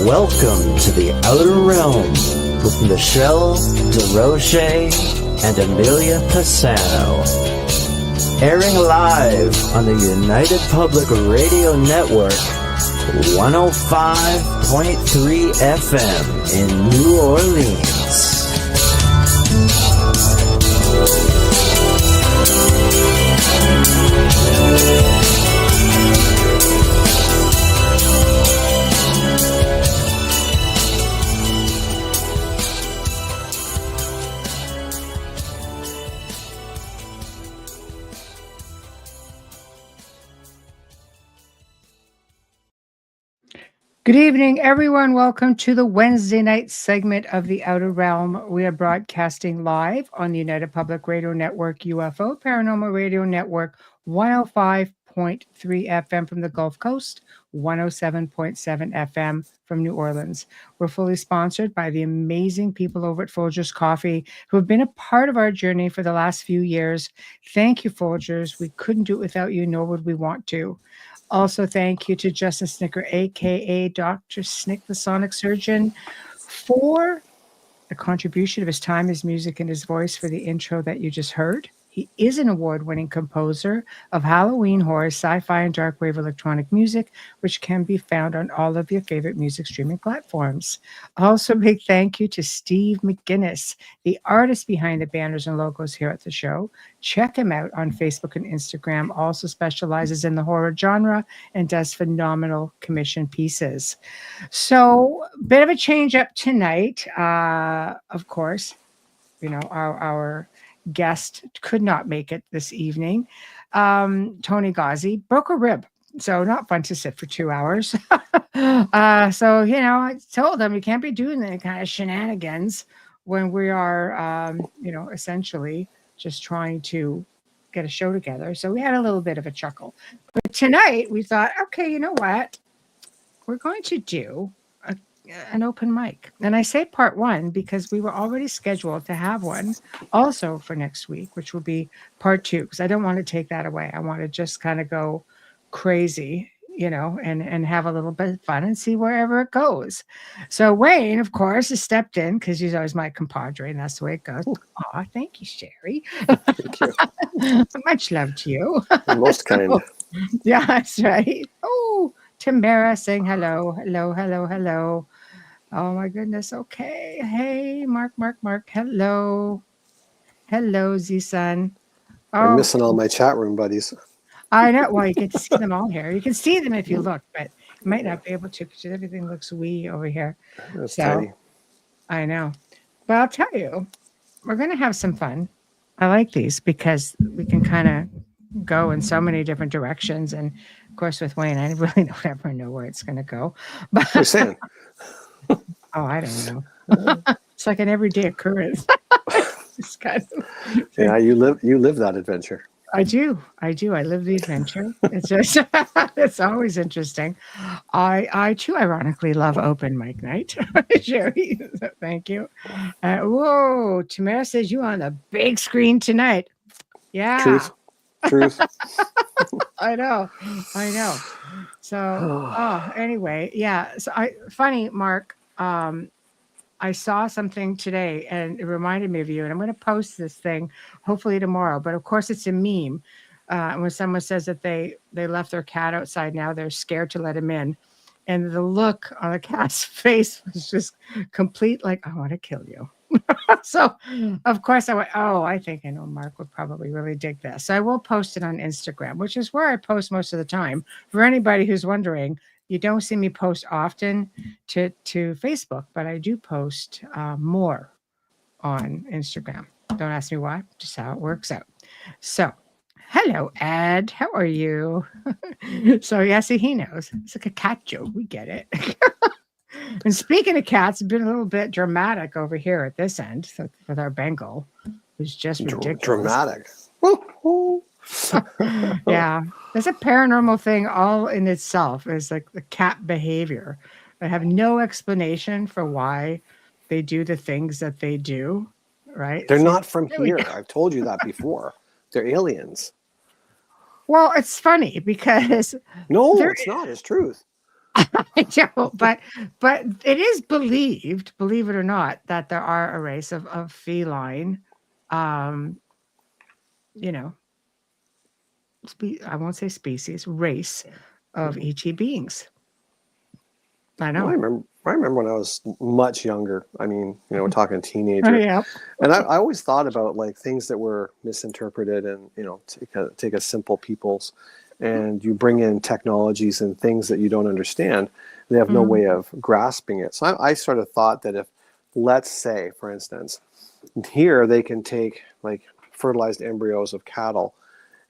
Welcome to the Outer Realm with MicheleDerocher and Amelia Pisano. Airing live on the United Public Radio Network, 105.3 FM in New Orleans. Good evening, everyone. Welcome to the Wednesday night segment of The Outer Realm. We are broadcasting live on the United Public Radio Network, UFO Paranormal Radio Network, 105.3 FM from the Gulf Coast, 107.7 FM from New Orleans. We're fully sponsored by the amazing people over at Folgers Coffee who have been a part of our journey for the last few years. Thank you, Folgers. We couldn't do it without you, nor would we want to. Also, thank you to Justin Snicker, a.k.a. Dr. Snick, the Sonic Surgeon, for the contribution of his time, his music, and his voice for the intro that you just heard. He is an award-winning composer of Halloween horror, sci-fi, and dark wave electronic music, which can be found on all of your favorite music streaming platforms. Also, big thank you to Steve McGinnis, the artist behind the banners and logos here at the show. Check him out on Facebook and Instagram. Also specializes in the horror genre and does phenomenal commission pieces. So, bit of a change up tonight. Of course, you know, our guest could not make it this evening. Tony Ghazi broke a rib, so not fun to sit for 2 hours. So, you know, I told him you can't be doing any kind of shenanigans when we are, you know, essentially just trying to get a show together. So we had a little bit of a chuckle. But tonight we thought, okay, you know what? We're going to do an open mic. And I say part one because we were already scheduled to have one also for next week, which will be part two, because I don't want to take that away. I want to just kind of go crazy, you know, and have a little bit of fun and see wherever it goes. So Wayne, of course, has stepped in because he's always my compadre, and that's the way it goes. Oh, thank you, Sherry. Thank you. Much love to you. Most kind. Yeah, that's right. Oh, Tamara saying hello, hello, hello, hello. Oh my goodness. Okay. Hey, Mark. Hello. Hello, Z-Son. I'm missing all my chat room buddies. I know. Well, you get to see them all here. You can see them if you look, but you might not be able to because everything looks wee over here. That's so tiny. I know. But I'll tell you, we're going to have some fun. I like these because we can kind of go in so many different directions. And of course, with Wayne, I really don't ever know where it's going to go. But What are you saying? oh, I don't know. It's like an everyday occurrence. It's kind of, Yeah, you live that adventure. I do. I live the adventure. It's just, it's always interesting. I too, ironically, love open mic night. Sherry, thank you. Whoa, Tamara says you on the big screen tonight. Yeah. Truth. I know. So, anyway, yeah. So funny, Mark, I saw something today and it reminded me of you, and I'm going to post this thing hopefully tomorrow, but of course it's a meme. When someone says that they left their cat outside, now they're scared to let him in. And the look on the cat's face was just complete, like, I want to kill you. So, of course, I went, oh, I think I know Mark would probably really dig this. So I will post it on Instagram, which is where I post most of the time. For anybody who's wondering, you don't see me post often to Facebook, but I do post more on Instagram. Don't ask me why, just how it works out. So, hello, Ed. How are you? So, yeah, see, he knows. It's like a cat joke. We get it. And speaking of cats, it's been a little bit dramatic over here at this end with our Bengal. It was just ridiculous. Dramatic. Yeah. It's a paranormal thing all in itself. It's like the cat behavior. I have no explanation for why they do the things that they do, right? They're not from here. I've told you that before. They're aliens. Well, it's funny because... No, it's not. It's truth. I don't, but it is believed, believe it or not, that there are a race of feline, um, you know, I won't say species, race of Mhm. ET beings. I Well, know. I remember when I was much younger. I mean, we're talking Oh, teenager, yeah. and I always thought about like things that were misinterpreted, and take a simple peoples, and you bring in technologies and things that you don't understand. They have no Mhm. way of grasping it. So I sort of thought that if, let's say, for instance, here they can take like fertilized embryos of cattle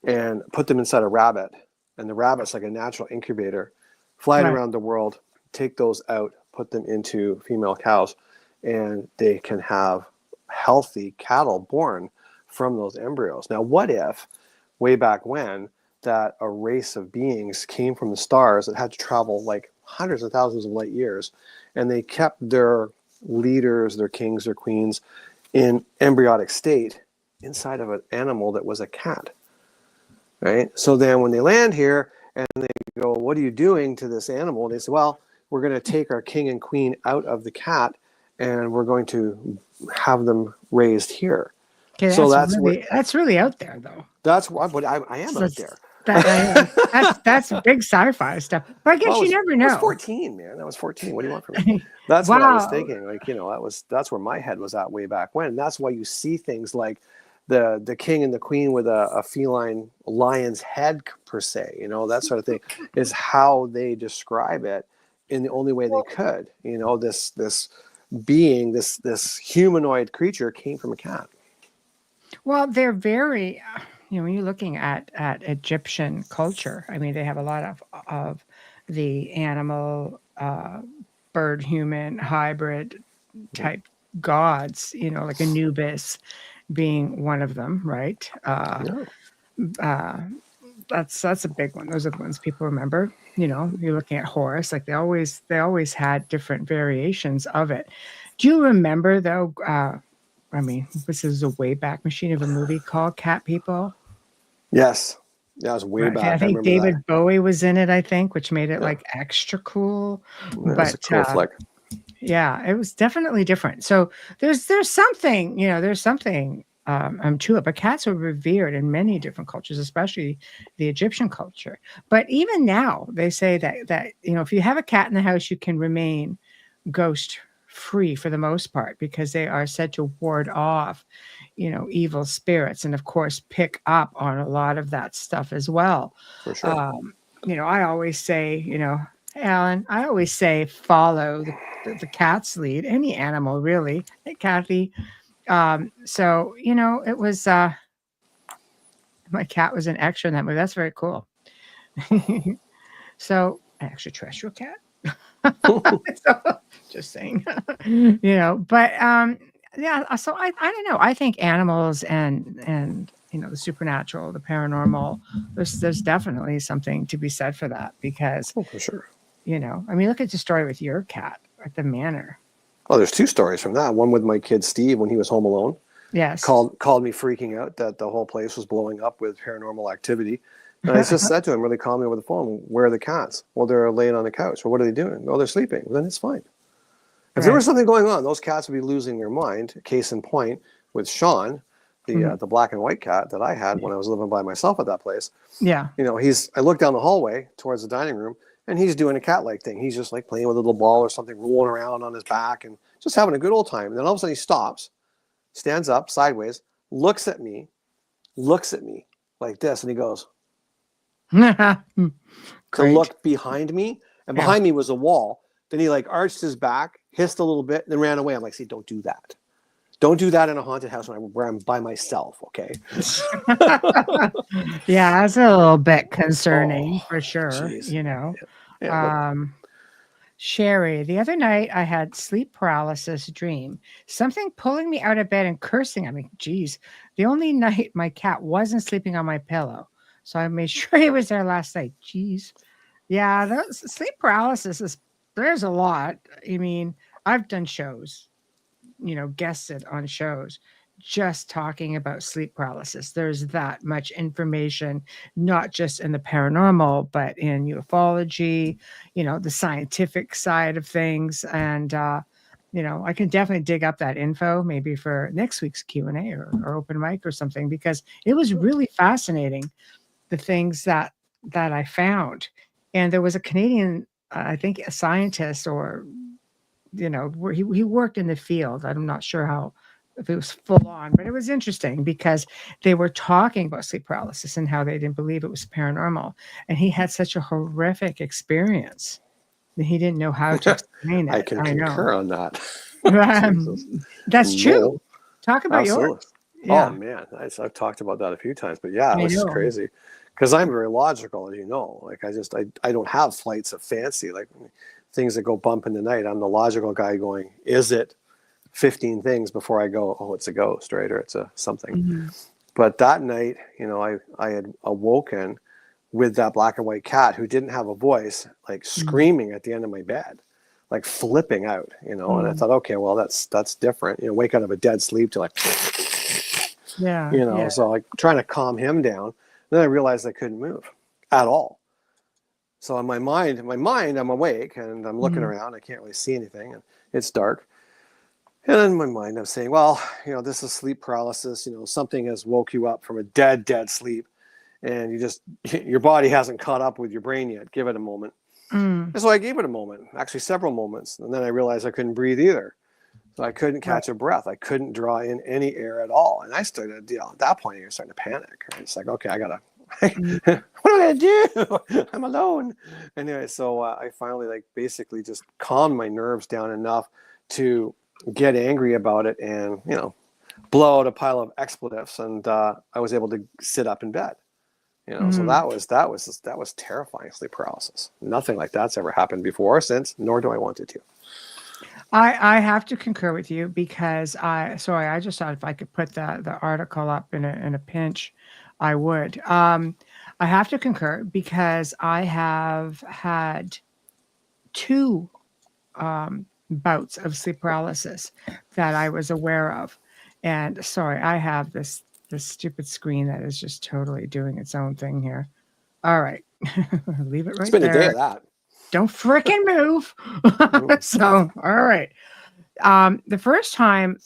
and put them inside a rabbit, and the rabbit's like a natural incubator, fly it Right. around the world, take those out, put them into female cows, and they can have healthy cattle born from those embryos. Now, what if way back when that a race of beings came from the stars that had to travel like hundreds of thousands of light years, and they kept their leaders, their kings, their queens in embryonic state inside of an animal that was a cat, right? So then when they land here and they go, what are you doing to this animal? And they say, well, we're going to take our king and queen out of the cat and we're going to have them raised here. Okay, So that's really out there though. that's what, but I am So out there. that's big sci-fi stuff. But I Well, guess you never I was know. 14, man. I was 14. What do you want from me? That's what I was Wow. thinking. Like, that's where my head was at way back when. That's why you see things like the king and the queen with a feline lion's head per se, that sort of thing is how they describe it in the only way they could. This being, this humanoid creature came from a cat. Well, they're very, when you're looking at Egyptian culture, I mean, they have a lot of the animal, bird human hybrid type gods, like Anubis being one of them, right? Yeah, Uh, that's a big one. Those are the ones people remember. You're looking at Horus, like they always had different variations of it. Do you remember though? I mean, this is a way back machine of a movie called Cat People. yes, that was way Right. I back. I think remember that. David Bowie was in it, I think, which made it Yeah, like extra cool. that was a But cool flick. yeah, it was definitely different. So there's something, there's something to it. But cats are revered in many different cultures, especially the Egyptian culture. But even now, they say that if you have a cat in the house, you can remain ghost free for the most part because they are said to ward off evil spirits and of course pick up on a lot of that stuff as well. For sure. I always say, "Hey, Alan, I always say follow the cat's lead, any animal really. Hey, Kathy. So it was my cat was an extra in that movie. That's very cool. So an extraterrestrial cat. So, just saying, but yeah. So I don't know. I think animals and the supernatural, the paranormal. There's definitely something to be said for that because Oh, for sure. I mean, look at the story with your cat at the manor. Oh, there's two stories from that. One with my kid Steve when he was home alone. Yes. Called me freaking out that the whole place was blowing up with paranormal activity. And I just said to him really calmly over the phone, where are the cats? Well, they're laying on the couch. Well, what are they doing? Oh, they're sleeping. Well, then it's fine. If there Right. was something going on, those cats would be losing their mind. Case in point with Sean, Mhm. the black and white cat that I had when I was living by myself at that place. Yeah. I look down the hallway towards the dining room and he's doing a cat-like thing. He's just like playing with a little ball or something, rolling around on his back and just having a good old time. And then all of a sudden he stops, stands up sideways, looks at me like this, and he goes to Great. look behind me, and Yeah. behind me was a wall. Then he like arched his back, hissed a little bit, and then ran away. I'm like, see, don't do that. Don't do that in a haunted house where I'm by myself, okay? Yeah, that's a little bit concerning Oh, for sure. jeez. Yeah, but Um, Sherry, the other night I had sleep paralysis dream. Something pulling me out of bed and cursing at me. Geez, the only night my cat wasn't sleeping on my pillow. So I made sure he was there last night. Jeez. Yeah, sleep paralysis there's a lot. I mean, I've done shows, guested on shows. just talking about sleep paralysis. There's that much information, not just in the paranormal, but in ufology, the scientific side of things. And, I can definitely dig up that info maybe for next week's Q&A or open mic or something, because it was really fascinating, the things that I found. And there was a Canadian, I think a scientist, or, where he worked in the field. I'm not sure if it was full on, but it was interesting because they were talking about sleep paralysis and how they didn't believe it was paranormal. And he had such a horrific experience that he didn't know how to explain it. I can concur on that. Jesus. That's true. No, Talk about absolutely. yours. Oh Yeah, man, I've talked about that a few times, but yeah, it I was know. crazy because I'm very logical, as you know. Like I don't have flights of fancy, like things that go bump in the night. I'm the logical guy going, is it 15 things before I go, oh, it's a ghost, right? Or it's a something. Mhm. But that night, I had awoken with that black and white cat who didn't have a voice, like screaming at the end of my bed, like flipping out, and I thought, okay, well, that's different. Wake out of a dead sleep to like, Yeah. so like trying to calm him down. Then I realized I couldn't move at all. So in my mind, I'm awake and I'm looking Mhm. around. I can't really see anything and it's dark. And in my mind, I'm saying, well, this is sleep paralysis. Something has woke you up from a dead sleep, and your body hasn't caught up with your brain yet. Give it a moment. Mm. And so I gave it a moment, actually several moments. And then I realized I couldn't breathe either. So I couldn't catch a breath. I couldn't draw in any air at all. And I started, at that point, you're starting to panic. Right? It's like, okay, I got to, Mm. what am I going to do? I'm alone. Anyway, so I finally basically just calmed my nerves down enough to get angry about it and, blow out a pile of expletives. And I was able to sit up in bed. So that was terrifying, sleep paralysis. Nothing like that's ever happened before or since, nor do I want it to. I have to concur with you because I just thought if I could put the article up in a pinch, I would. I have to concur because I have had 2 bouts of sleep paralysis that I was aware of. And sorry, I have this stupid screen that is just totally doing its own thing here. All right. Leave it It's right been a day there. of that. Don't fricking move. So, all right. The first time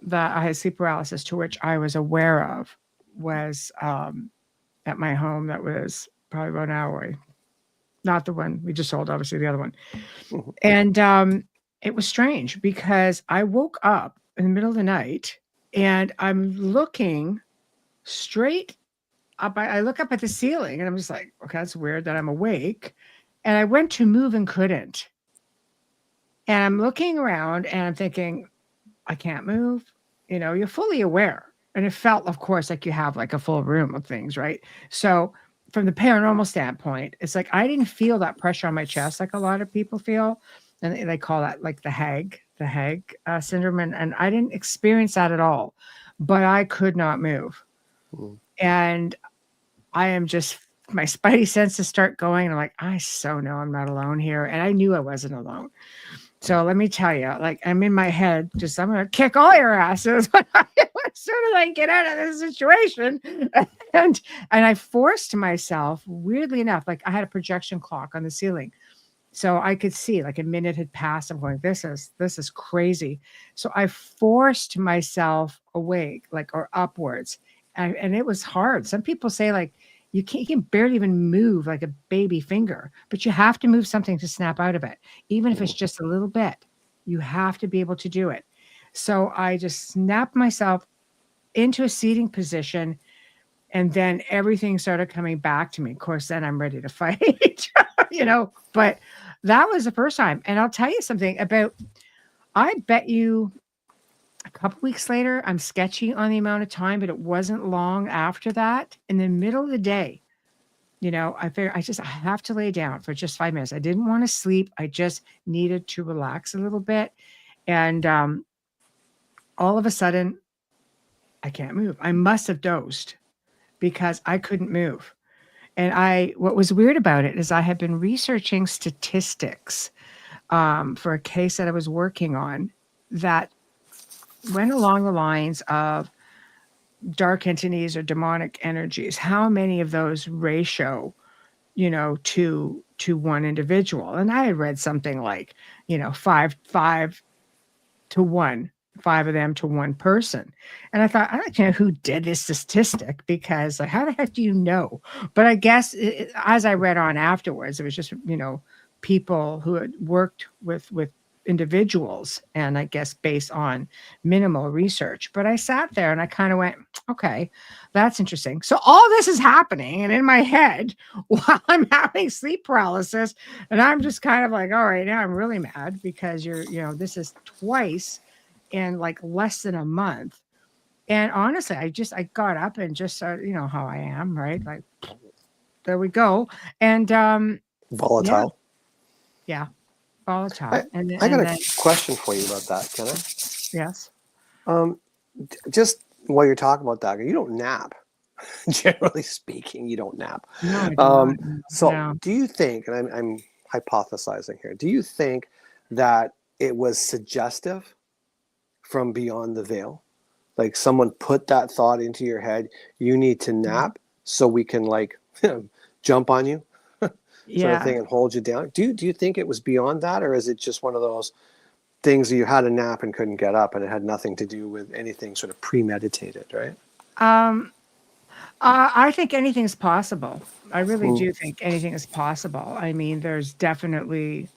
that I had sleep paralysis to which I was aware of was at my home that was probably about an hour away. Not the one we just sold, obviously the other one. Mhm. And it was strange because I woke up in the middle of the night and I'm looking straight up. I look up at the ceiling and I'm just like, okay, that's weird that I'm awake. And I went to move and couldn't. And I'm looking around and I'm thinking, I can't move. You're fully aware. And it felt, of course, like you have like a full room of things, right? So from the paranormal standpoint, it's like I didn't feel that pressure on my chest like a lot of people feel. And they call that like the Hag syndrome. And I didn't experience that at all, but I could not move. Mhm. And I am just, my spidey senses start going. And I'm like, I so know I'm not alone here. And I knew I wasn't alone. So let me tell you, like I'm in my head, I'm going to kick all your asses as soon as I get out of this situation. And I forced myself, weirdly enough, like I had a projection clock on the ceiling. So I could see like a minute had passed. I'm going, this is crazy. So I forced myself awake, like, or upwards. And it was hard. Some people say like, you can barely even move like a baby finger, but you have to move something to snap out of it. Even if it's just a little bit, you have to be able to do it. So I just snapped myself into a seating position and then everything started coming back to me. Of course, then I'm ready to fight, but that was the first time. And I'll tell you something I bet you a couple weeks later, I'm sketchy on the amount of time, but it wasn't long after that. In the middle of the day, I figured I have to lay down for just 5 minutes. I didn't want to sleep. I just needed to relax a little bit. And all of a sudden, I can't move. I must have dozed because I couldn't move. And what was weird about it is I had been researching statistics for a case that I was working on that went along the lines of dark entities or demonic energies, how many of those ratio, to one individual? And I had read something like, 5 to 1, 5 of them to 1 person. And I thought, I don't know who did this statistic, because like, how the heck do you know? But I guess as I read on afterwards, it was just, people who had worked with individuals, and I guess based on minimal research. But I sat there and I kind of went, okay, that's interesting. So all this is happening and in my head while I'm having sleep paralysis, and I'm just kind of like, all right, now I'm really mad because this is twice in like less than a month. And honestly, I got up and just started, how I am, right? Like, there we go. And yeah, Volatile. yeah, volatile. I, And I got then a question for you about that, can I? yes. Just while you're talking about that, you don't nap. Generally speaking, you don't nap. No, I do not. So No. do you think, and I'm hypothesizing here, do you think that it was suggestive from beyond the veil? Like someone put that thought into your head, you need to nap so we can like jump on you sort of Yeah. thing and hold you down. Do you think it was beyond that, or is it just one of those things that you had a nap and couldn't get up and it had nothing to do with anything sort of premeditated, right? Um, I think anything is possible. I really Mm. do think anything is possible. I mean, there's definitely,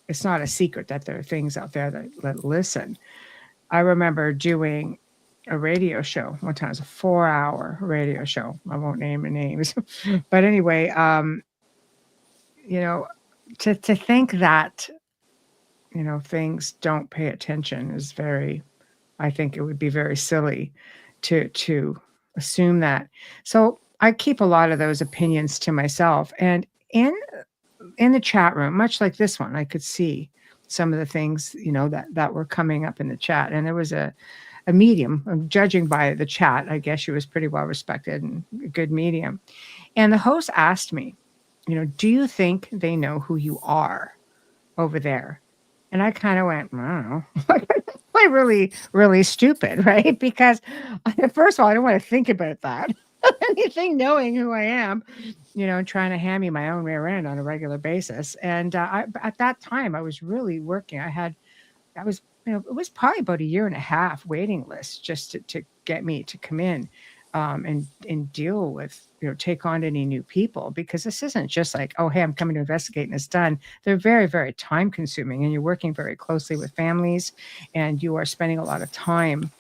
it's not a secret that there are things out there that listen. I remember doing a radio show one time. It was a 4-hour radio show. I won't name the names, but anyway, you know, to think that things don't pay attention is very. I think it would be very silly to assume that. So I keep a lot of those opinions to myself. And in the chat room, much like this one, I could see some of the things that were coming up in the chat. And there was a medium, judging by the chat, I guess she was pretty well respected and a good medium. And the host asked me, do you think they know who you are over there? And I kind of went, I don't know. Like really, really stupid, right? Because first of all, I don't want to think about that. Anything knowing who I am, trying to hand me my own rear end on a regular basis. And at that time, I was really working. I was, it was probably about a year and a half waiting list just to get me to come in and deal with, take on any new people, because this isn't just like, oh, hey, I'm coming to investigate and it's done. They're very, very time consuming, and you're working very closely with families, and you are spending a lot of time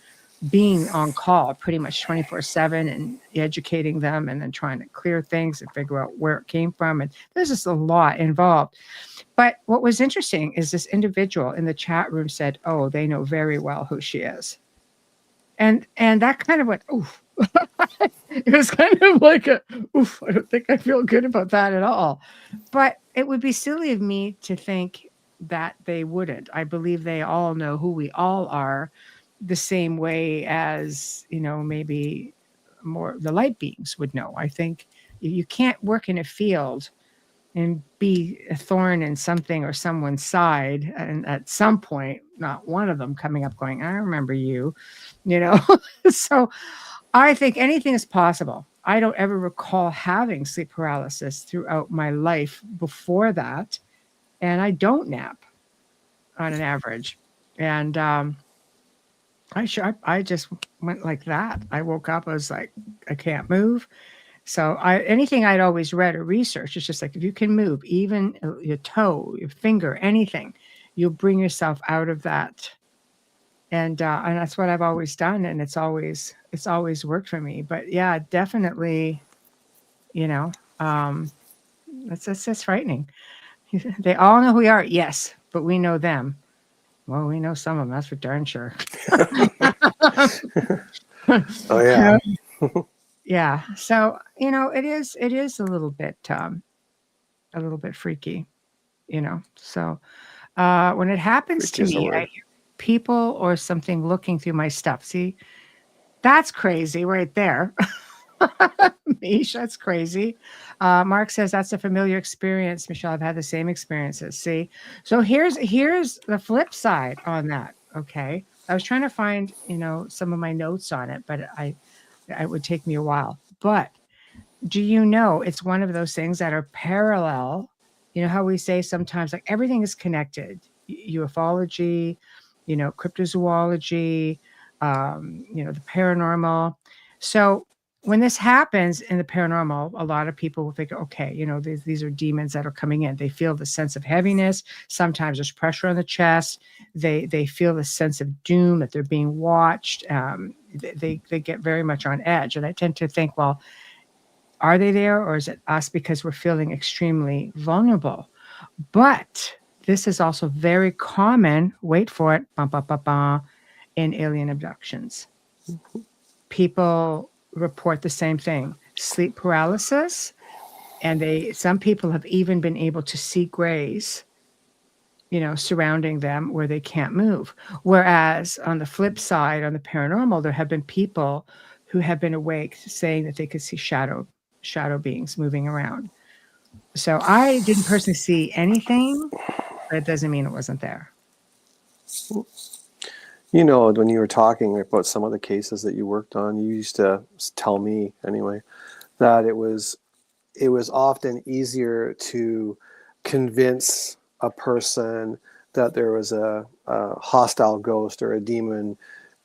being on call pretty much 24/7 and educating them, and then trying to clear things and figure out where it came from. And there's just a lot involved. But what was interesting is this individual in the chat room said, oh, they know very well who she is. And that kind of went, oof. It was kind of like a, oof, I don't think I feel good about that at all. But it would be silly of me to think that they wouldn't. I believe they all know who we all are, the same way as, maybe more the light beings would know. I think you can't work in a field and be a thorn in something or someone's side, and at some point, not one of them coming up going, I remember you, So I think anything is possible. I don't ever recall having sleep paralysis throughout my life before that, and I don't nap on an average. And I just went like that. I woke up, I was like, I can't move. So anything I'd always read or researched, it's just like, if you can move, even your toe, your finger, anything, you'll bring yourself out of that. And that's what I've always done, and it's always worked for me. But yeah, definitely, that's just frightening. They all know who we are, yes, but we know them. Well, we know some of them, that's for darn sure. Oh yeah. Yeah. So, it is a little bit freaky, So, when it happens Freak to is a me, I word. hear people or something looking through my stuff. See, that's crazy right there. Mish, that's crazy. Mark says that's a familiar experience. Michelle, I've had the same experiences. See, so here's the flip side on that. Okay, I was trying to find some of my notes on it, but It would take me a while. But do you know it's one of those things that are parallel? You know how we say sometimes like everything is connected. Ufology, cryptozoology, the paranormal. So when this happens in the paranormal, a lot of people will think, okay, these are demons that are coming in. They feel the sense of heaviness. Sometimes there's pressure on the chest. They feel the sense of doom that they're being watched. They get very much on edge. And I tend to think, well, are they there, or is it us because we're feeling extremely vulnerable? But this is also very common, wait for it, bum, bum, bum, bum, in alien abductions. People report the same thing, sleep paralysis, and some people have even been able to see grays, surrounding them where they can't move. Whereas on the flip side, on the paranormal, there have been people who have been awake saying that they could see shadow beings moving around. So I didn't personally see anything, but it doesn't mean it wasn't there. When you were talking about some of the cases that you worked on, you used to tell me anyway that it was often easier to convince a person that there was a hostile ghost or a demon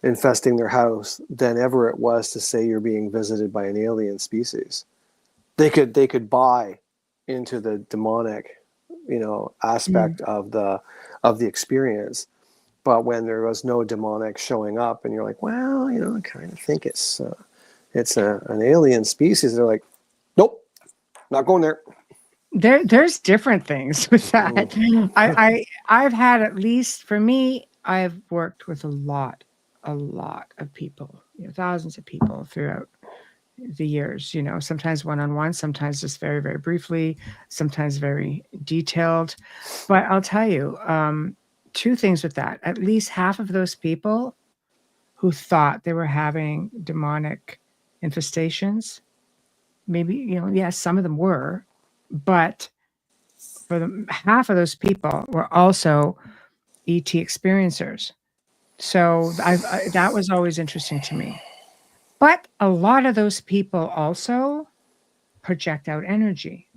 infesting their house than ever it was to say you're being visited by an alien species. They could buy into the demonic, aspect of the experience. But when there was no demonic showing up, and you're like, well, I kind of think it's an alien species. They're like, nope, not going there. There's different things with that. I've had, at least for me, I've worked with a lot of people, thousands of people throughout the years, sometimes one-on-one, sometimes just very, very briefly, sometimes very detailed. But I'll tell you, two things with that. At least half of those people who thought they were having demonic infestations, maybe, yes, some of them were, but for half of those people were also ET experiencers. So that was always interesting to me. But a lot of those people also project out energy.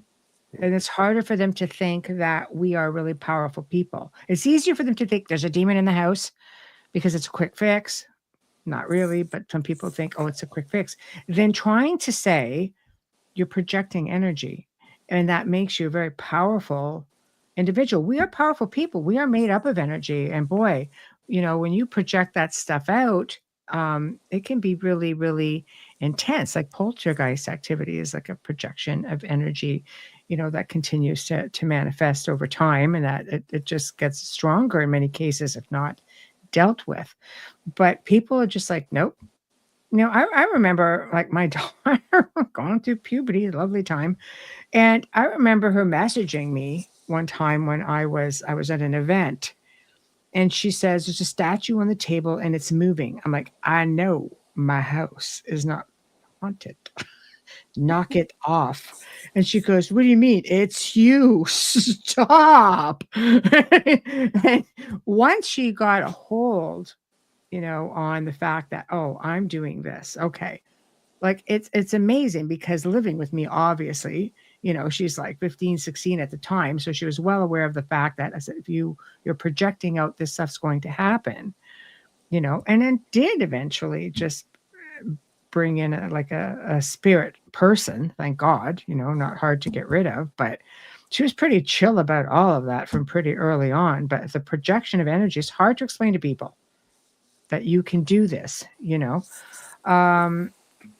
And it's harder for them to think that we are really powerful people. It's easier for them to think there's a demon in the house because it's a quick fix. Not really, but some people think, oh, it's a quick fix. Then trying to say you're projecting energy, and that makes you a very powerful individual. We are powerful people. We are made up of energy. And boy, when you project that stuff out, it can be really, really intense. Like poltergeist activity is like a projection of energy, that continues to manifest over time, and that it just gets stronger in many cases, if not dealt with. But people are just like, nope. I remember like my daughter going through puberty, a lovely time. And I remember her messaging me one time when I was at an event, and she says, there's a statue on the table and it's moving. I'm like, I know my house is not haunted. Knock it off. And she goes, what do you mean? It's you. Stop. And once she got a hold, on the fact that, oh, I'm doing this. Okay. Like it's amazing because living with me, obviously, she's like 15, 16 at the time. So she was well aware of the fact that I said, if you're projecting out, this stuff's going to happen, and then did eventually just bring in a spirit person, thank God, not hard to get rid of, but she was pretty chill about all of that from pretty early on. But the projection of energy is hard to explain to people that you can do this,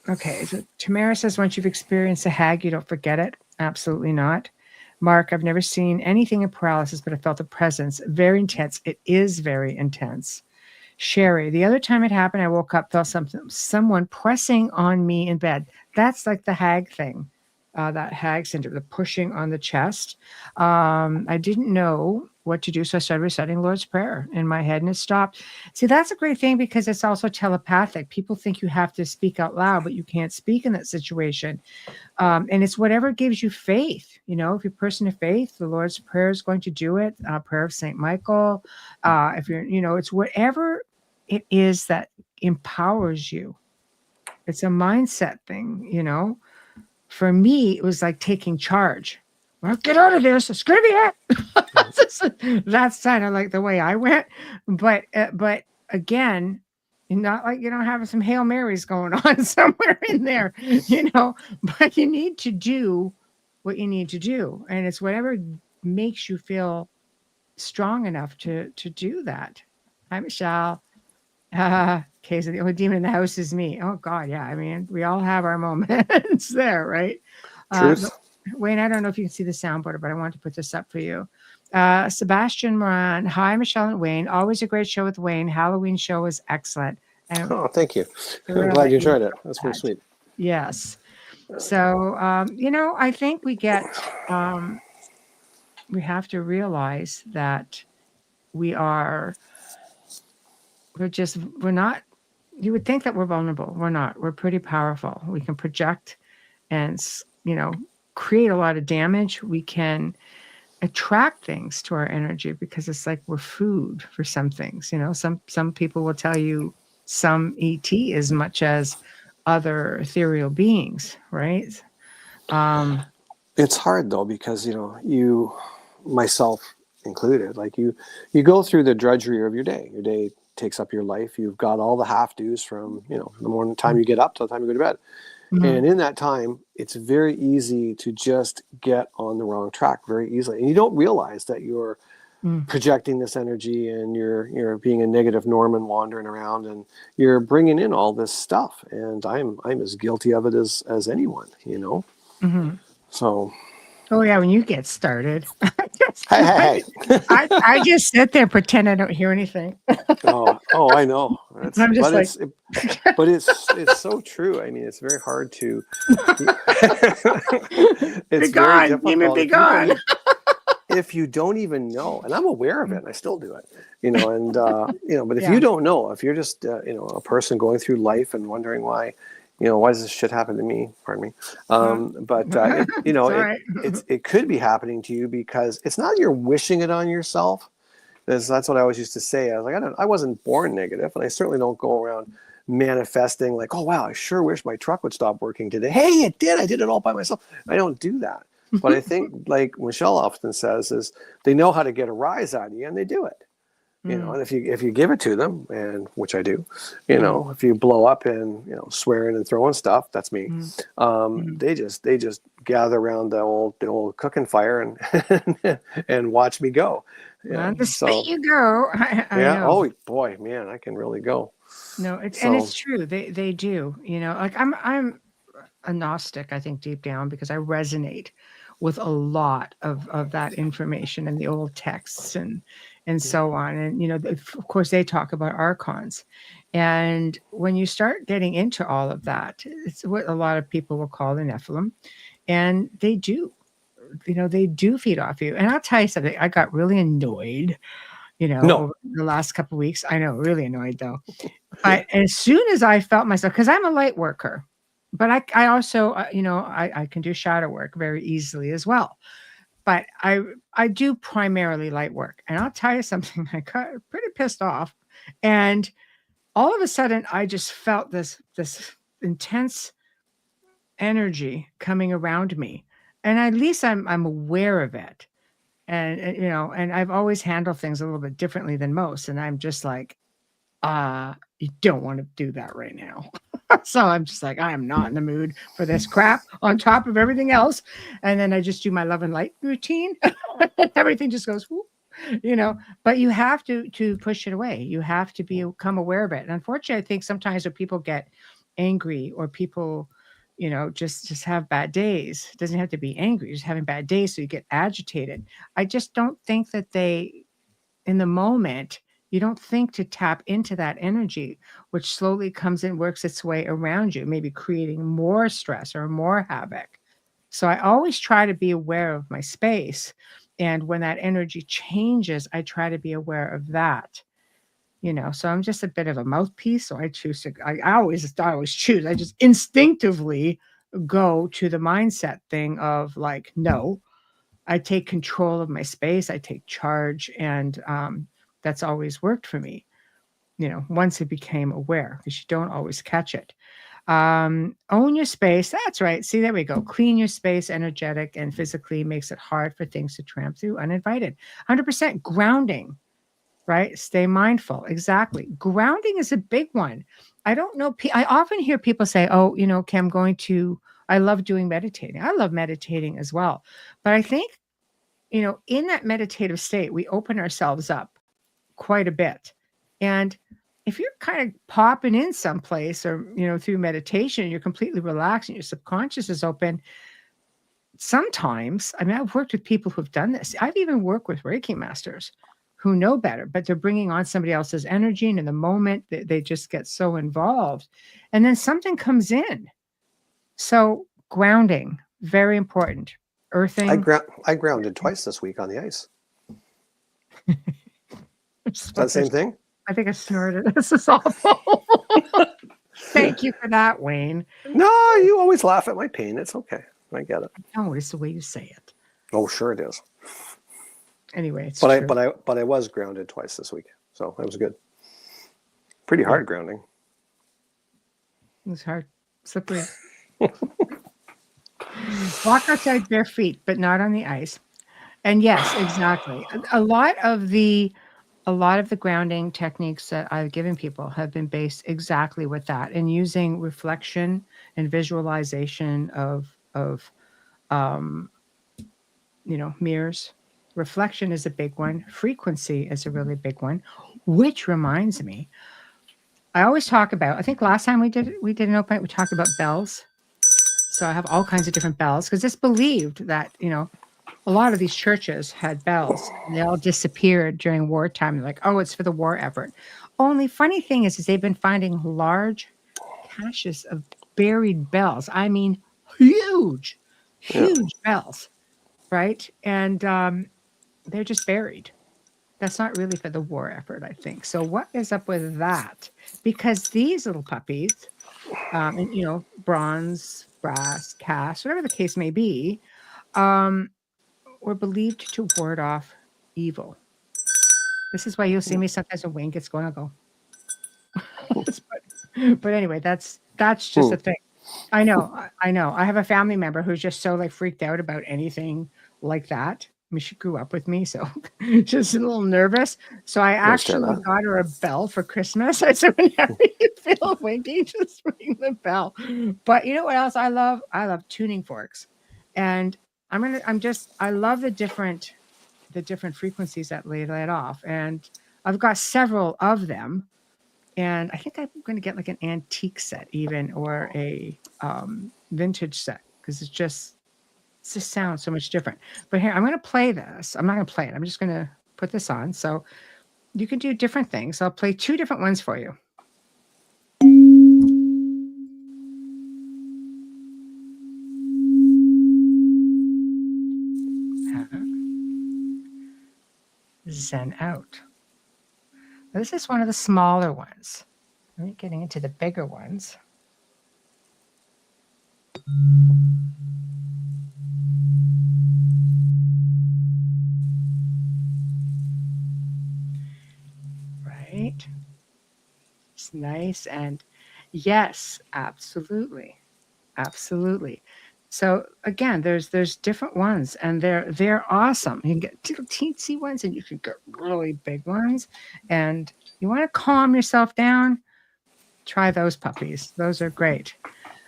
Okay, so Tamara says, once you've experienced a hag, you don't forget it. Absolutely not. Mark, I've never seen anything in paralysis, but I felt a presence. Very intense. It is very intense. Sherry, the other time it happened, I woke up, felt someone pressing on me in bed. That's like the hag thing, that hag syndrome, the pushing on the chest. I didn't know what to do, so I started reciting Lord's Prayer in my head, and it stopped. See, that's a great thing because it's also telepathic. People think you have to speak out loud, but you can't speak in that situation. And it's whatever gives you faith. If you're a person of faith, the Lord's Prayer is going to do it. Prayer of St. Michael. If you're, it's whatever it is that empowers you. It's a mindset thing, you know. For me, it was like taking charge. Well, get out of this. It's gonna be it. That's kind of like the way I went. But again, not like you don't have some Hail Marys going on somewhere in there, you know. But you need to do what you need to do, and it's whatever makes you feel strong enough to do that. Hi, Michelle. Okay, so the only demon in the house is me. Oh God, yeah. I mean, we all have our moments there, right? Truth. Wayne, I don't know if you can see the soundboard, but I want to put this up for you. Sebastian Moran, hi, Michelle and Wayne. Always a great show with Wayne. Halloween show was excellent. And Oh, thank you. I'm really glad you enjoyed it. That's pretty sweet. yes. So, you know, I think we have to realize that we're not, you would think that we're vulnerable. We're not. We're pretty powerful. We can project and, you know, create a lot of damage. We can attract things to our energy because it's like we're food for some things. You know, some people will tell you some ET as much as other ethereal beings, right? It's hard though, because you, myself included, like you go through the drudgery of your day. Your day takes up your life. You've got all the half do's from the morning time you get up till the time you go to bed. And in that time, it's very easy to just get on the wrong track very easily. And you don't realize that you're projecting this energy, and you're being a negative Norman wandering around, and you're bringing in all this stuff. And I'm as guilty of it as anyone, So. Oh yeah, when you get started. Hey. I just sit there, pretend I don't hear anything. oh, I know. I'm just but it's so true. I mean, it's very hard to. It's be gone, demon, be gone. If you don't even know, and I'm aware of it, and I still do it, but if you don't know, if you're just a person going through life and wondering why does this shit happen to me? Pardon me. It could be happening to you because it's not you're wishing it on yourself. That's what I always used to say. I was like, I wasn't born negative, and I certainly don't go around manifesting like, oh wow, I sure wish my truck would stop working today. Hey, it did. I did it all by myself. I don't do that. But I think, like Michelle often says, is they know how to get a rise out of you, and they do it. And if you give it to them, and which I do, if you blow up and swearing and throwing stuff, that's me. They just gather around the old cooking fire and watch me go. On the spit you go. I know. Oh boy, man, I can really go. No, and it's true. They do. Like I'm a Gnostic, I think, deep down, because I resonate with a lot of that information in the old texts and so on. And, of course, they talk about archons. And when you start getting into all of that, it's what a lot of people will call the Nephilim. And they do, they do feed off you. And I'll tell you something, I got really annoyed, over the last couple of weeks. I know, really annoyed though. But as soon as I felt myself, because I'm a light worker, but I also, I can do shadow work very easily as well. But I do primarily light work. And I'll tell you something, I got pretty pissed off. And all of a sudden, I just felt this intense energy coming around me. And at least I'm aware of it. And and I've always handled things a little bit differently than most. And I'm just like, you don't want to do that right now. So I'm just like, I am not in the mood for this crap on top of everything else. And then I just do my love and light routine. Everything just goes, whoop, but you have to push it away. You have to become aware of it. And unfortunately, I think sometimes when people get angry or people, just have bad days, it doesn't have to be angry, just having bad days. So you get agitated. I just don't think that in the moment, you don't think to tap into that energy, which slowly comes in, works its way around you, maybe creating more stress or more havoc. So I always try to be aware of my space. And when that energy changes, I try to be aware of that. So I'm just a bit of a mouthpiece. So I choose to, I always choose, I just instinctively go to the mindset thing of like, no, I take control of my space. I take charge. And, that's always worked for me, once I became aware, because you don't always catch it. Own your space. That's right. See, there we go. Clean your space, energetic and physically, makes it hard for things to tramp through uninvited. 100% grounding, right? Stay mindful. Exactly. Grounding is a big one. I don't know. I often hear people say, oh, okay, I love doing meditating. I love meditating as well. But I think, in that meditative state, we open ourselves up quite a bit. And if you're kind of popping in someplace or, through meditation, you're completely relaxed and your subconscious is open. Sometimes, I've worked with people who've done this. I've even worked with Reiki masters who know better, but they're bringing on somebody else's energy. And in the moment, they just get so involved. And then something comes in. So grounding, very important. Earthing. I grounded twice this week on the ice. Is that the same thing? I think I snorted. This is awful. Thank you for that, Wayne. No, you always laugh at my pain. It's okay. I get it. No, it's the way you say it. Oh, sure it is. Anyway, it's true. true. But I was grounded twice this week, so that was good. Pretty hard grounding. It was hard, slippery. Walk outside bare feet, but not on the ice. And yes, exactly. A lot of the grounding techniques that I've given people have been based exactly with that, and using reflection and visualization of mirrors. Reflection is a big one. Frequency is a really big one, which reminds me, I always talk about, I think last time we did an open, we talked about bells. So I have all kinds of different bells because it's believed that, a lot of these churches had bells and they all disappeared during wartime. They're like, oh, it's for the war effort. Only funny thing is they've been finding large caches of buried bells. I mean, huge bells, right? And they're just buried. That's not really for the war effort, I think. So what is up with that? Because these little puppies, bronze, brass, cast, whatever the case may be, were believed to ward off evil. This is why you'll see me sometimes a wink. It's going to go. but anyway, that's just a thing. I know. I have a family member who's just so freaked out about anything like that. She grew up with me, so just a little nervous. So I actually got her a bell for Christmas. I said, whenever you feel winky, just ring the bell. But you know what else I love? I love tuning forks, and I love the different frequencies that they let off, and I've got several of them. And I think I'm going to get an antique set, even, or a vintage set, because it just sounds so much different. But here, I'm going to play this. I'm not going to play it. I'm just going to put this on. So you can do different things. I'll play two different ones for you. Zen out. This is one of the smaller ones. I'm getting into the bigger ones. Right. It's nice. And yes, absolutely. Absolutely. So again, there's different ones, and they're awesome. You can get little teensy ones, and you can get really big ones. And you want to calm yourself down, try those puppies. Those are great.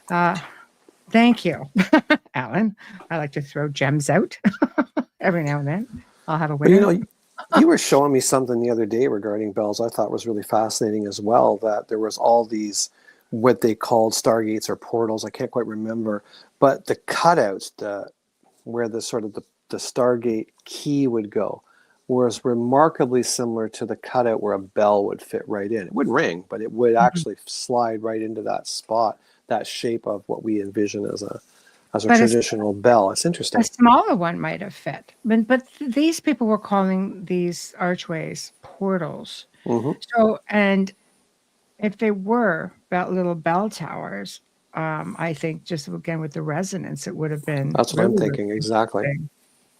Thank you, Alan. I like to throw gems out every now and then. I'll have a winner. You were showing me something the other day regarding bells I thought was really fascinating as well, that there was all these what they called stargates or portals. I can't quite remember, but the cutouts, where the sort of the stargate key would go, was remarkably similar to the cutout where a bell would fit right in. It would ring, but it would actually slide right into that spot, that shape of what we envision as a traditional bell. It's interesting. A smaller one might have fit, but these people were calling these archways portals. Mm-hmm. So, and if they were about little bell towers, I think just again with the resonance, it would have been. That's what I'm thinking. Exactly.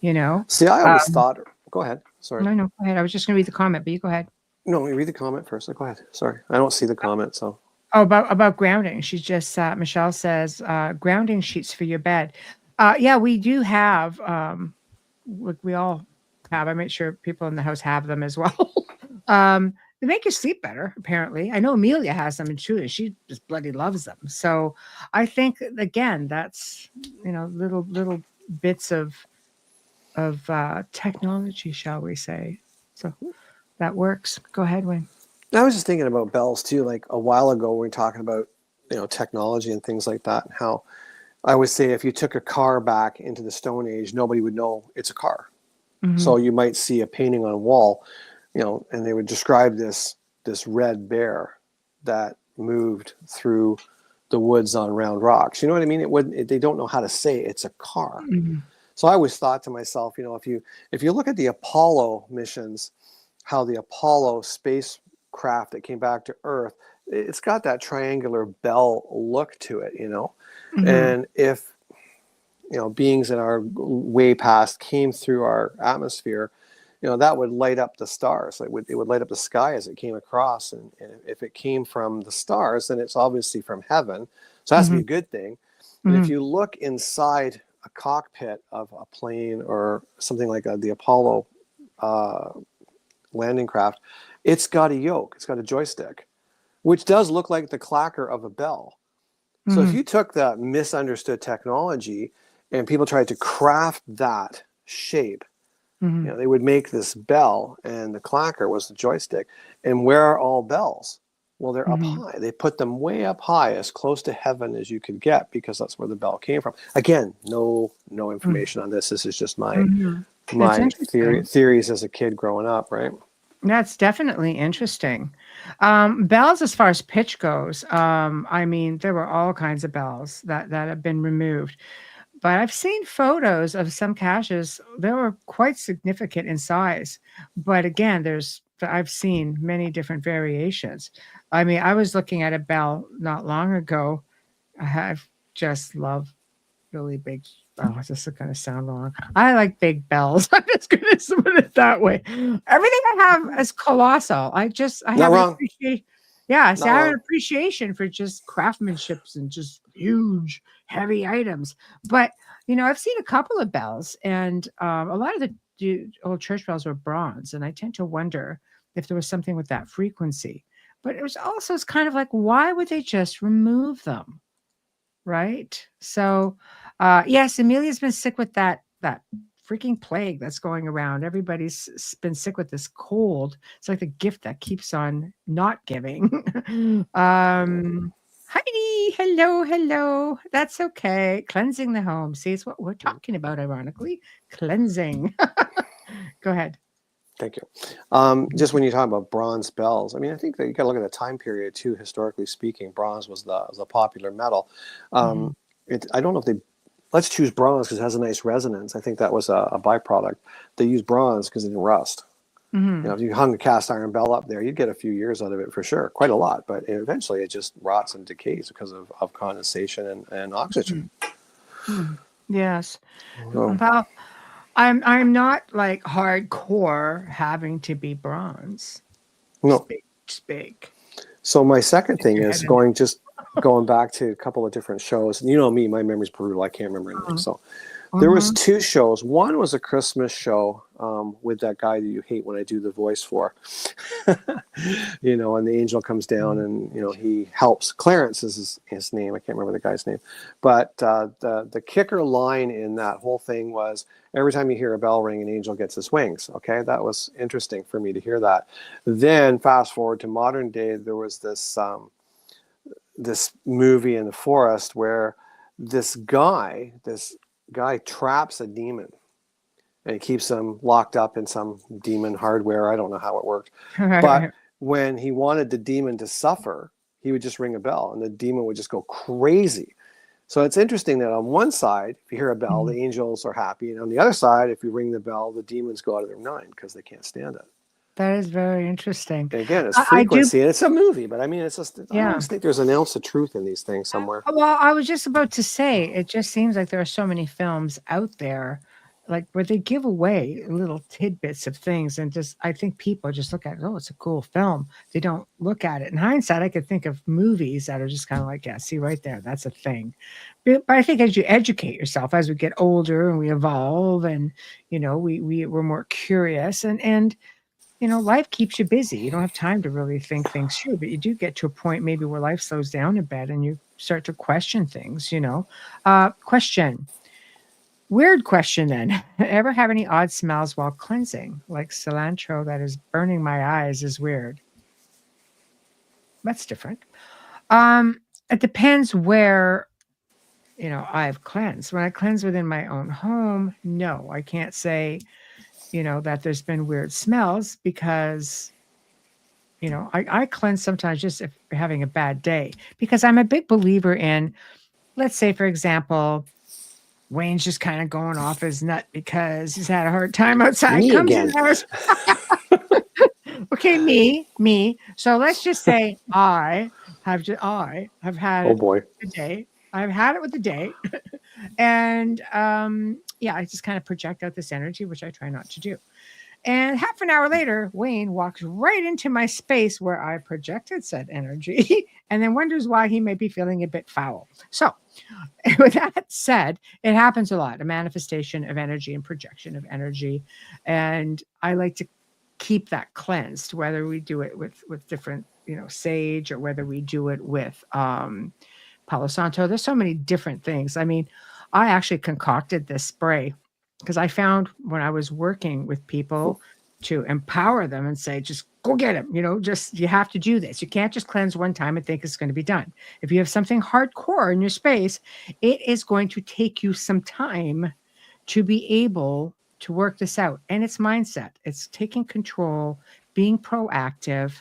See, I always thought. Go ahead. Sorry. No, go ahead. I was just going to read the comment, but you go ahead. No, you read the comment first. Go ahead. Sorry, I don't see the comment. So. Oh, about grounding. She just Michelle says grounding sheets for your bed. Yeah, we do have. We all have. I make sure people in the house have them as well. They make you sleep better. Apparently, I know Amelia has them, and she just bloody loves them. So I think again, that's little bits of technology, shall we say? So that works. Go ahead, Wayne. I was just thinking about bells too. Like a while ago, we were talking about technology and things like that, and how I would say if you took a car back into the Stone Age, nobody would know it's a car. So you might see a painting on a wall, and they would describe this red bear that moved through the woods on Round Rocks. You know what I mean? They don't know how to say it's a car. So I always thought to myself, if you look at the Apollo missions, how the Apollo spacecraft that came back to Earth, it's got that triangular bell look to it, and if beings in our way past came through our atmosphere, that would light up the stars. It would light up the sky as it came across. And if it came from the stars, then it's obviously from heaven. So it has to be a good thing. And if you look inside a cockpit of a plane or something like the Apollo landing craft, it's got a yoke. It's got a joystick, which does look like the clacker of a bell. So if you took that misunderstood technology and people tried to craft that shape, they would make this bell, and the clacker was the joystick. And where are all bells? Well, they're up high. They put them way up high, as close to heaven as you could get, because that's where the bell came from. Again, no information on this. This is just my theories as a kid growing up, right? That's definitely interesting. Bells, as far as pitch goes, I mean, there were all kinds of bells that have been removed. But I've seen photos of some caches. They were quite significant in size. But again, I've seen many different variations. I mean, I was looking at a bell not long ago. I just love really big. Oh, this is going to sound wrong. I like big bells. I'm just going to put it that way. Everything I have is colossal. I have an appreciation. Yeah, so I have an appreciation for just craftsmanship and just huge, heavy items. But I've seen a couple of bells, and a lot of the old church bells were bronze, and I tend to wonder if there was something with that frequency. But it was also, it's kind of like, why would they just remove them? Right? So, yes, Amelia's been sick with that freaking plague that's going around. Everybody's been sick with this cold. It's like the gift that keeps on not giving. Heidi, hello. That's okay. Cleansing the home. See, it's what we're talking about, ironically. Cleansing. Go ahead. Thank you. Just when you talk about bronze bells, I mean, I think that you got to look at the time period too. Historically speaking, bronze was the popular metal. I don't know if let's choose bronze because it has a nice resonance. I think that was a byproduct. They used bronze because it didn't rust. If you hung a cast iron bell up there, you'd get a few years out of it for sure, quite a lot. But eventually, it just rots and decays because of condensation and oxygen. Yes. Well, I'm not like hardcore having to be bronze. No. Just big. So my second thing is going back to a couple of different shows. And you know me, my memory's brutal. I can't remember anything. So there was two shows. One was a Christmas show with that guy that you hate when I do the voice for. And the angel comes down and he helps. Clarence is his name. I can't remember the guy's name. But the kicker line in that whole thing was, every time you hear a bell ring, an angel gets his wings. Okay, that was interesting for me to hear that. Then fast forward to modern day, there was this movie in the forest where this guy traps a demon and keeps them locked up in some demon hardware. I don't know how it worked. But when he wanted the demon to suffer, he would just ring a bell and the demon would just go crazy. So it's interesting that on one side, if you hear a bell, the angels are happy. And on the other side, if you ring the bell, the demons go out of their mind because they can't stand it. That is very interesting. And again, it's frequency, and it's a movie, but I mean, it's just, I always think there's an ounce of truth in these things somewhere. Well, I was just about to say, it just seems like there are so many films out there like where they give away little tidbits of things, and just I think people just look at it, oh, it's a cool film. They don't look at it. In hindsight, I could think of movies that are just kind of like, yeah, see right there, that's a thing. But I think as you educate yourself, as we get older and we evolve, and we're more curious, and life keeps you busy. You don't have time to really think things through, but you do get to a point maybe where life slows down a bit and you start to question things. Question. Weird question then. Ever have any odd smells while cleansing? Like cilantro that is burning my eyes is weird. That's different. It depends where, I've cleansed. When I cleanse within my own home, no, I can't say, that there's been weird smells because, I cleanse sometimes just if you're having a bad day because I'm a big believer in, let's say, for example, Wayne's just kind of going off his nut because he's had a hard time outside. Me Comes again. in the house. Okay, me. So let's just say I have had Oh it boy. a day. I've had it with the day. And yeah, I just kind of project out this energy, which I try not to do. And half an hour later, Wayne walks right into my space where I projected said energy and then wonders why he may be feeling a bit foul. So, with that said, it happens a lot, a manifestation of energy and projection of energy. And I like to keep that cleansed, whether we do it with different, sage, or whether we do it with Palo Santo. There's so many different things. I mean, I actually concocted this spray because I found when I was working with people to empower them and say, just go get him, just you have to do this. You can't just cleanse one time and think it's going to be done. If you have something hardcore in your space, it is going to take you some time to be able to work this out. And it's mindset, it's taking control, being proactive,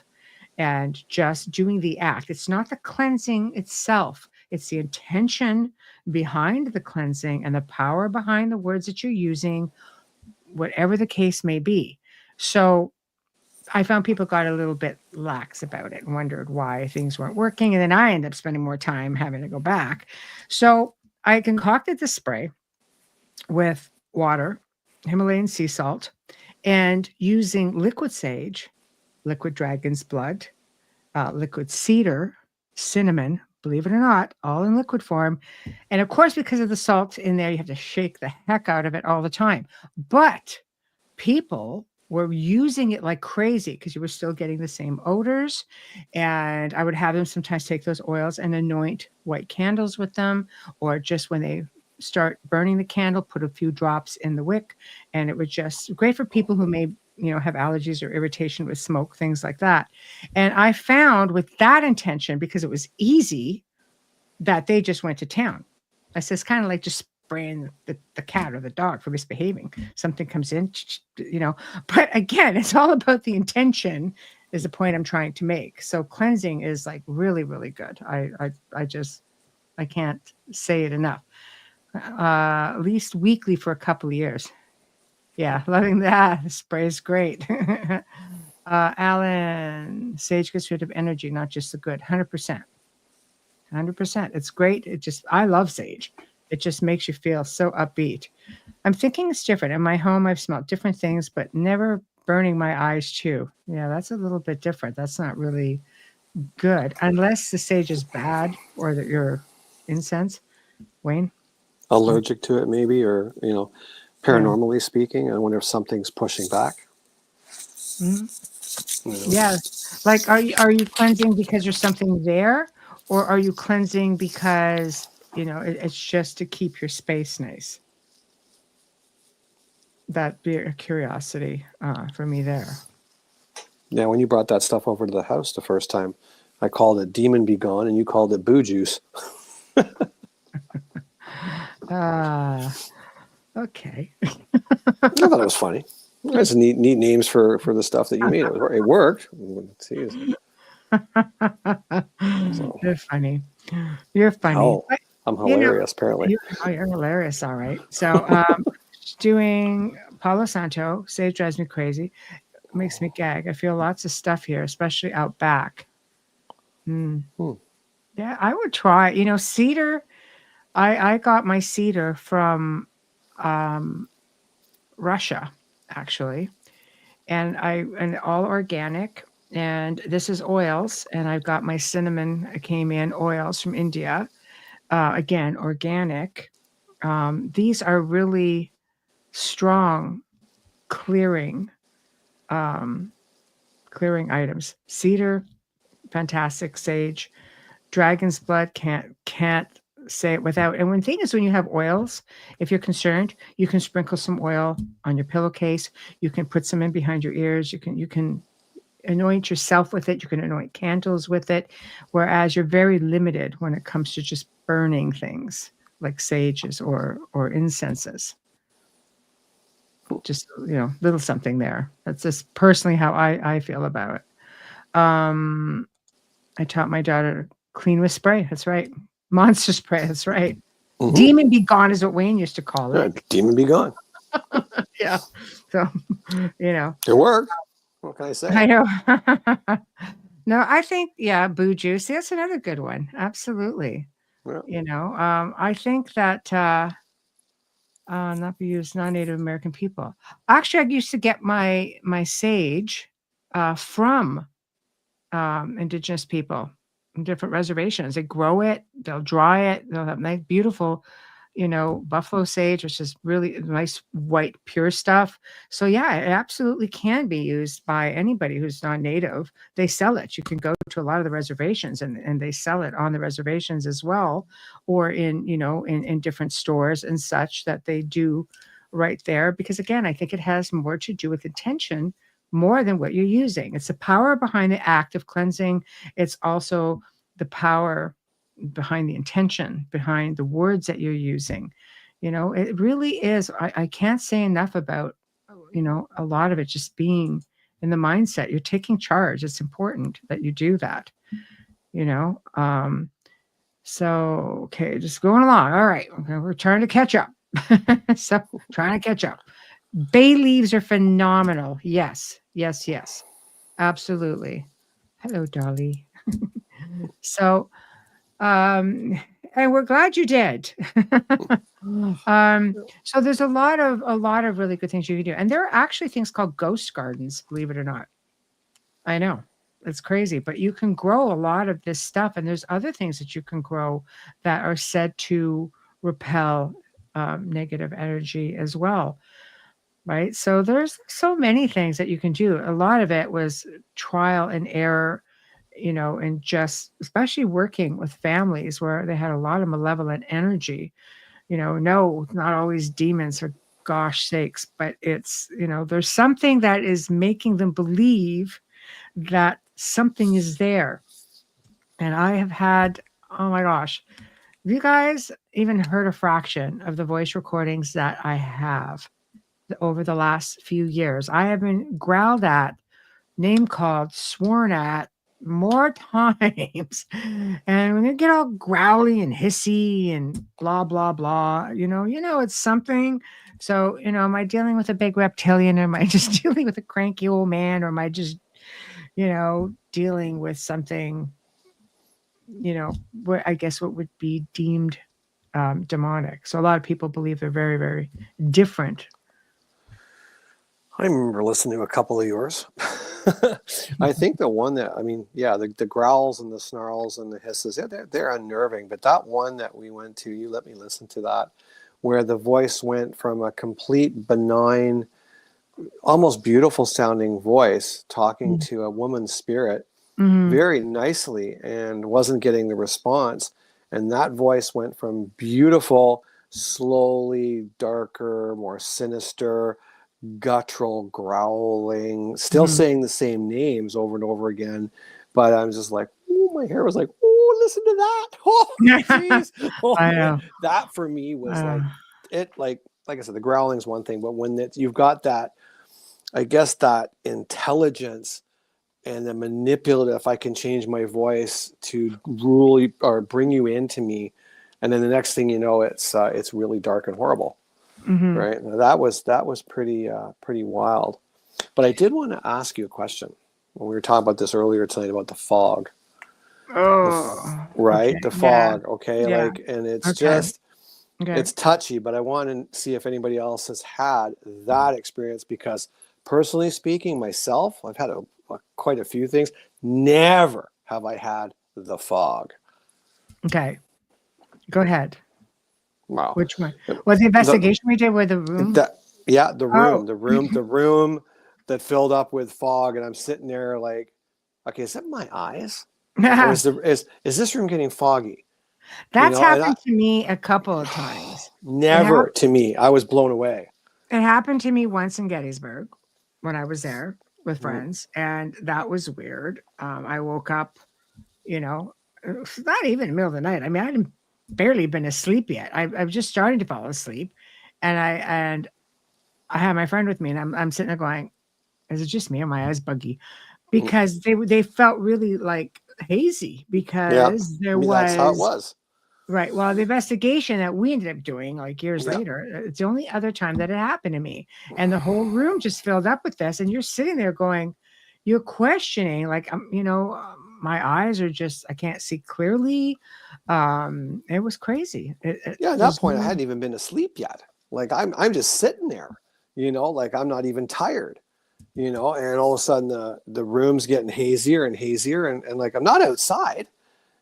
and just doing the act. It's not the cleansing itself, it's the intention behind the cleansing and the power behind the words that you're using, whatever the case may be. So I found people got a little bit lax about it and wondered why things weren't working. And then I ended up spending more time having to go back. So I concocted the spray with water, Himalayan sea salt, and using liquid sage, liquid dragon's blood, liquid cedar, cinnamon, believe it or not, all in liquid form. And of course, because of the salt in there, you have to shake the heck out of it all the time. But people were using it like crazy because you were still getting the same odors. And I would have them sometimes take those oils and anoint white candles with them, or just when they start burning the candle, put a few drops in the wick. And it was just great for people who may have allergies or irritation with smoke, things like that. And I found with that intention, because it was easy, that they just went to town. I said, it's kind of like just spraying the cat or the dog for misbehaving. Something comes in, but again, it's all about the intention is the point I'm trying to make. So cleansing is like really, really good. I can't say it enough. At least weekly for a couple of years. Yeah, loving that. The spray is great. Alan, sage gets rid of energy, not just the good. 100%. 100%. It's great. I love sage. It just makes you feel so upbeat. I'm thinking it's different. In my home, I've smelled different things, but never burning my eyes too. Yeah, that's a little bit different. That's not really good, unless the sage is bad or that your incense. Wayne? Allergic to it, maybe, or paranormally speaking, I wonder if something's pushing back. Mm-hmm. Yeah. Like, are you cleansing because there's something there, or are you cleansing because it's just to keep your space nice? That'd be a curiosity for me there. Yeah, when you brought that stuff over to the house the first time, I called it Demon Be Gone, and you called it Boo Juice. Okay. I thought it was funny. That's neat names for the stuff that you made. It worked. So. You're funny. You're funny. Oh, I'm hilarious, apparently. You're hilarious. All right. So doing Palo Santo, sage drives me crazy. Makes me gag. I feel lots of stuff here, especially out back. Yeah, I would try. Cedar. I got my cedar from Russia, actually, and all organic. And this is oils, and I've got my cinnamon came in oils from India. Again, organic. These are really strong clearing um, clearing items. Cedar, fantastic. Sage, dragon's blood, can't say it without. And one thing is, when you have oils, if you're concerned, you can sprinkle some oil on your pillowcase. You can put some in behind your ears. You can anoint yourself with it. You can anoint candles with it. Whereas you're very limited when it comes to just burning things like sages or incenses. Just, little something there. That's just personally how I feel about it. I taught my daughter clean with spray. That's right. Monster spray. That's right. Mhm. Demon be gone is what Wayne used to call it. Demon be gone. Yeah. So, It worked. What can I say? I know. No, I think, boo juice. That's another good one. Absolutely. Yeah. I think that not be used non-Native American people. Actually, I used to get my sage from indigenous people in different reservations. They grow it, they'll dry it, they'll have nice, beautiful, buffalo sage, which is really nice, white, pure stuff. So yeah, it absolutely can be used by anybody who's non-native. They sell it. You can go to a lot of the reservations and they sell it on the reservations as well, or in different stores and such that they do right there. Because again, I think it has more to do with intention more than what you're using. It's the power behind the act of cleansing. It's also the power behind the intention, behind the words that you're using. It really is. I can't say enough about, a lot of it just being in the mindset. You're taking charge. It's important that you do that, So, okay, just going along. All right. Okay, we're trying to catch up. So trying to catch up. Bay leaves are phenomenal. Yes. Absolutely. Hello, Dolly. So, and we're glad you did. So there's a lot of really good things you can do. And there are actually things called ghost gardens, believe it or not. I know. It's crazy, but you can grow a lot of this stuff. And there's other things that you can grow that are said to repel negative energy as well. Right. So there's so many things that you can do. A lot of it was trial and error, and just especially working with families where they had a lot of malevolent energy. No, not always demons for gosh sakes, but it's, there's something that is making them believe that something is there. And I have had, oh my gosh, have you guys even heard a fraction of the voice recordings that I have over the last few years? I have been growled at, name called, sworn at more times. And when they get all growly and hissy and blah, blah, blah, it's something. So, am I dealing with a big reptilian? Or am I just dealing with a cranky old man? Or am I just, dealing with something, what I guess what would be deemed demonic? So a lot of people believe they're very, very different. I remember listening to a couple of yours. I think the one that, the growls and the snarls and the hisses, they're unnerving. But that one that we went to, you let me listen to that, where the voice went from a complete benign, almost beautiful sounding voice talking to a woman's spirit very nicely and wasn't getting the response. And that voice went from beautiful, slowly darker, more sinister, guttural growling, still saying the same names over and over again. But I'm just like, ooh, my hair was like, ooh, listen to that. Oh, jeez. Oh, I know. that for me was like I said, the growling is one thing, but when you've got that, I guess that intelligence and the manipulative, if I can change my voice to rule you or bring you into me, and then the next thing you know, it's really dark and horrible. Right? Now, that was pretty wild. But I did want to ask you a question. When we were talking about this earlier tonight about the fog. Oh, Right? okay. The fog. Yeah. Okay. Yeah. And it's just Okay. It's touchy, but I want to see if anybody else has had that experience, because personally speaking, myself, I've had quite a few things. Never have I had the fog. Okay. Go ahead. Wow. Which one? Was the The, investigation we did with the room? the Oh. room that filled up with fog, and I'm sitting there like, okay, is that my eyes? Or is this room getting foggy? That's And happened to me a couple of times. never to me. I was blown away. It happened to me once in Gettysburg when I was there with Mm. friends, and that was weird. I woke up, it's not even the middle of the night. I mean, I hadn't barely been asleep yet. I've just started to fall asleep, and I had my friend with me, and I'm sitting there going, "Is it just me or my eyes buggy?" Because they felt really like hazy Yeah, because there that's how it was. was. Right. Well, the investigation that we ended up doing like years Yeah. later, it's the only other time that it happened to me. And the whole room just filled up with this. And you're sitting there going, you're questioning, like, my eyes are just, I can't see clearly. It was crazy. Yeah, at that point, I hadn't even been asleep yet. Like I'm just sitting there, like I'm not even tired, and all of a sudden the room's getting hazier and hazier, and like I'm not outside,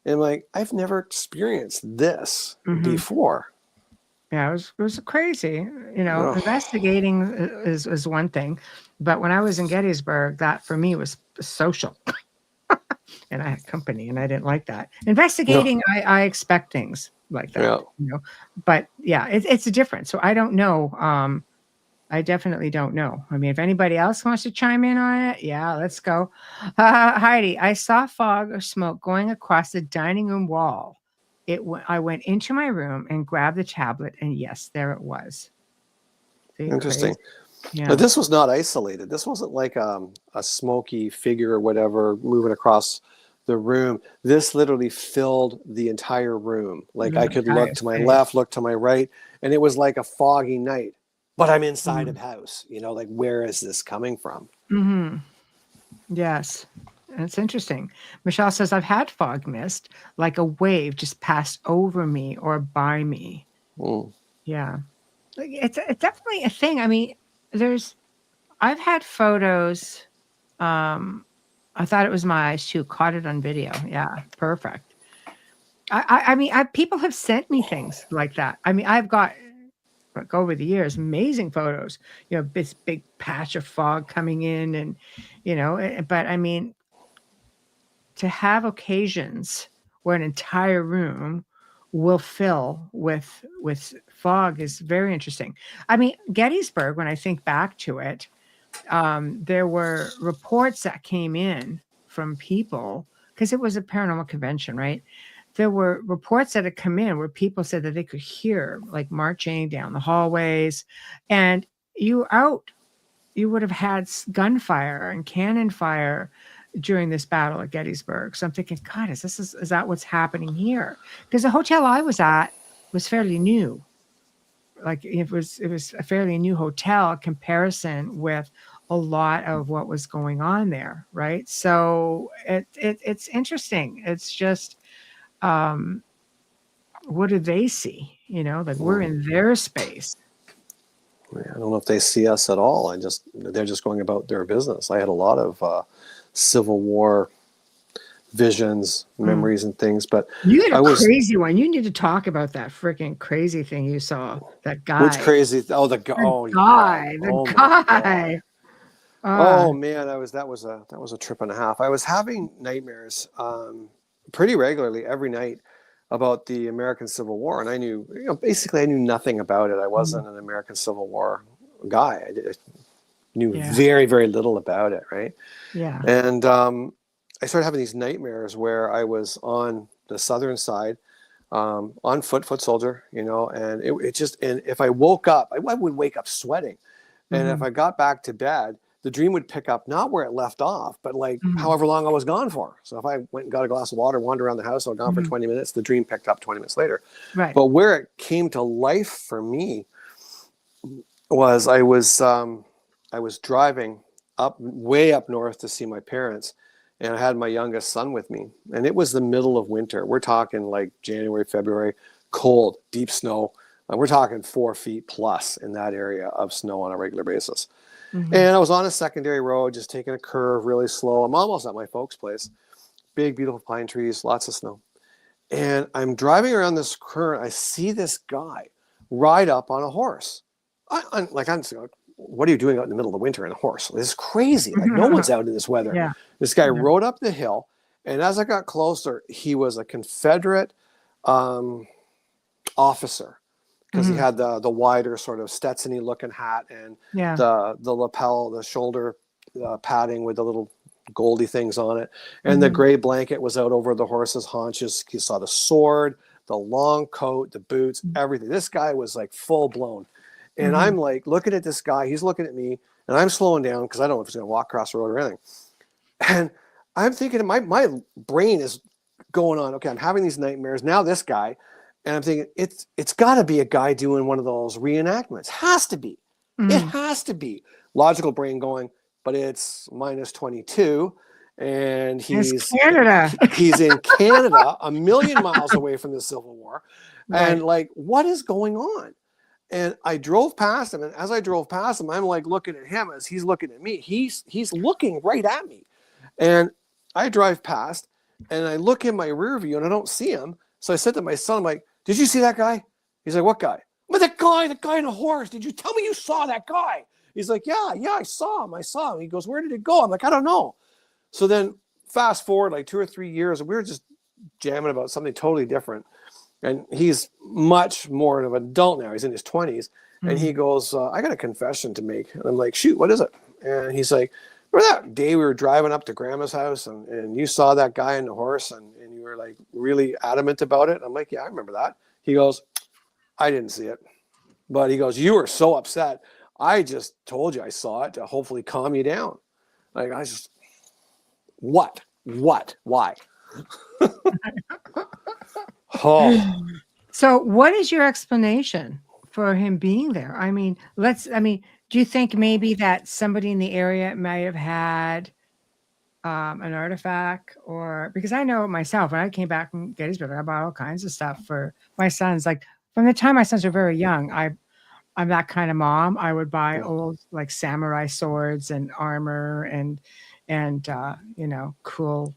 and like I've never experienced this before. Yeah, it was crazy. Ugh. Investigating is one thing, but when I was in Gettysburg, that for me was social. And I had company, and I didn't like that. No. Investigating, I expect things like Yeah. that, But yeah, it's a difference. So I don't know. I definitely don't know. I mean, if anybody else wants to chime in on it, yeah, let's go. Heidi, I saw fog or smoke going across the dining room wall. I went into my room and grabbed the tablet, and yes, there it was. See, Interesting. crazy. Yeah. But this was not isolated. This wasn't like a smoky figure or whatever moving across the room. This literally filled the entire room. Like I could look to my left, look to my right, and it was like a foggy night. But I'm inside of house. Like where is this coming from? Mm-hmm. Yes. It's interesting. Michelle says, I've had fog mist, like a wave just passed over me or by me. Mm. Yeah. It's definitely a thing. I mean, I've had photos. I thought it was my eyes too. Caught it on video. Yeah. Perfect. I mean, people have sent me things like that. I mean, I've got, like, over the years, amazing photos, this big patch of fog coming in and, but I mean, to have occasions where an entire room will fill with fog is very interesting. I mean, Gettysburg, when I think back to it, there were reports that came in from people because it was a paranormal convention, right? There were reports that had come in where people said that they could hear like marching down the hallways, and you would have had gunfire and cannon fire during this battle at Gettysburg. So I'm thinking, God, is that what's happening here? Because the hotel I was at was fairly new. Like it was a fairly new hotel in comparison with a lot of what was going on there, right? So it's interesting. It's just, what do they see? Like we're in their space. I don't know if they see us at all. They're just going about their business. I had a lot of Civil War visions, memories, and things. But you had a crazy one. You need to talk about that freaking crazy thing you saw. That guy. Which crazy? Oh, the guy. The guy. Oh man, that was a trip and a half. I was having nightmares pretty regularly every night about the American Civil War, and I knew, basically I knew nothing about it. I wasn't an American Civil War guy. I knew very, very little about it, right? Yeah. And I started having these nightmares where I was on the southern side, on foot soldier, and it just, and if I woke up, I would wake up sweating. And if I got back to bed, the dream would pick up not where it left off, but like however long I was gone for. So if I went and got a glass of water, wandered around the house, I was gone for 20 minutes, the dream picked up 20 minutes later. Right. But where it came to life for me was I was driving way up north to see my parents, and I had my youngest son with me, and it was the middle of winter. We're talking like January, February, cold, deep snow. We're talking 4 feet plus in that area of snow on a regular basis. Mm-hmm. And I was on a secondary road, just taking a curve really slow. I'm almost at my folks' place. Big, beautiful pine trees, lots of snow. And I'm driving around this curve. I see this guy ride up on a horse. I'm just like, what are you doing out in the middle of the winter on a horse? This is crazy. Like, no one's out in this weather. Yeah. This guy rode up the hill. And as I got closer, he was a Confederate officer, because he had the wider sort of Stetson-y looking hat and the lapel, the shoulder padding with the little goldy things on it. And the gray blanket was out over the horse's haunches. You saw the sword, the long coat, the boots, everything. This guy was like full blown. And I'm like looking at this guy, he's looking at me, and I'm slowing down because I don't know if he's going to walk across the road or anything. And I'm thinking, my brain is going on, okay, I'm having these nightmares. Now this guy, and I'm thinking, it's got to be a guy doing one of those reenactments. Has to be. It has to be. Logical brain going, but it's minus 22, and he's Canada. He's in Canada, a million miles away from the Civil War. Right. And like, what is going on? And I drove past him, and as I drove past him, I'm like looking at him as he's looking at me. He's looking right at me. And I drive past, and I look in my rear view, and I don't see him. So I said to my son, I'm like, did you see that guy? He's like, what guy? But the guy on a horse. Did you tell me you saw that guy? He's like, yeah, I saw him. He goes, where did it go? I'm like, I don't know. So then fast forward like 2 or 3 years, and we were just jamming about something totally different. And he's much more of an adult now. He's in his 20s. And he goes, I got a confession to make. And I'm like, shoot, what is it? And he's like, remember that day we were driving up to Grandma's house and you saw that guy on the horse and you were like really adamant about it? I'm like, yeah, I remember that. He goes, I didn't see it. But he goes, you were so upset. I just told you I saw it to hopefully calm you down. Like, I just, what? Why? Oh. So what is your explanation for him being there? I mean, do you think maybe that somebody in the area might have had an artifact, or because I know myself, when I came back from Gettysburg, I bought all kinds of stuff for my sons. Like from the time my sons are very young, I'm that kind of mom. I would buy old like samurai swords and armor and cool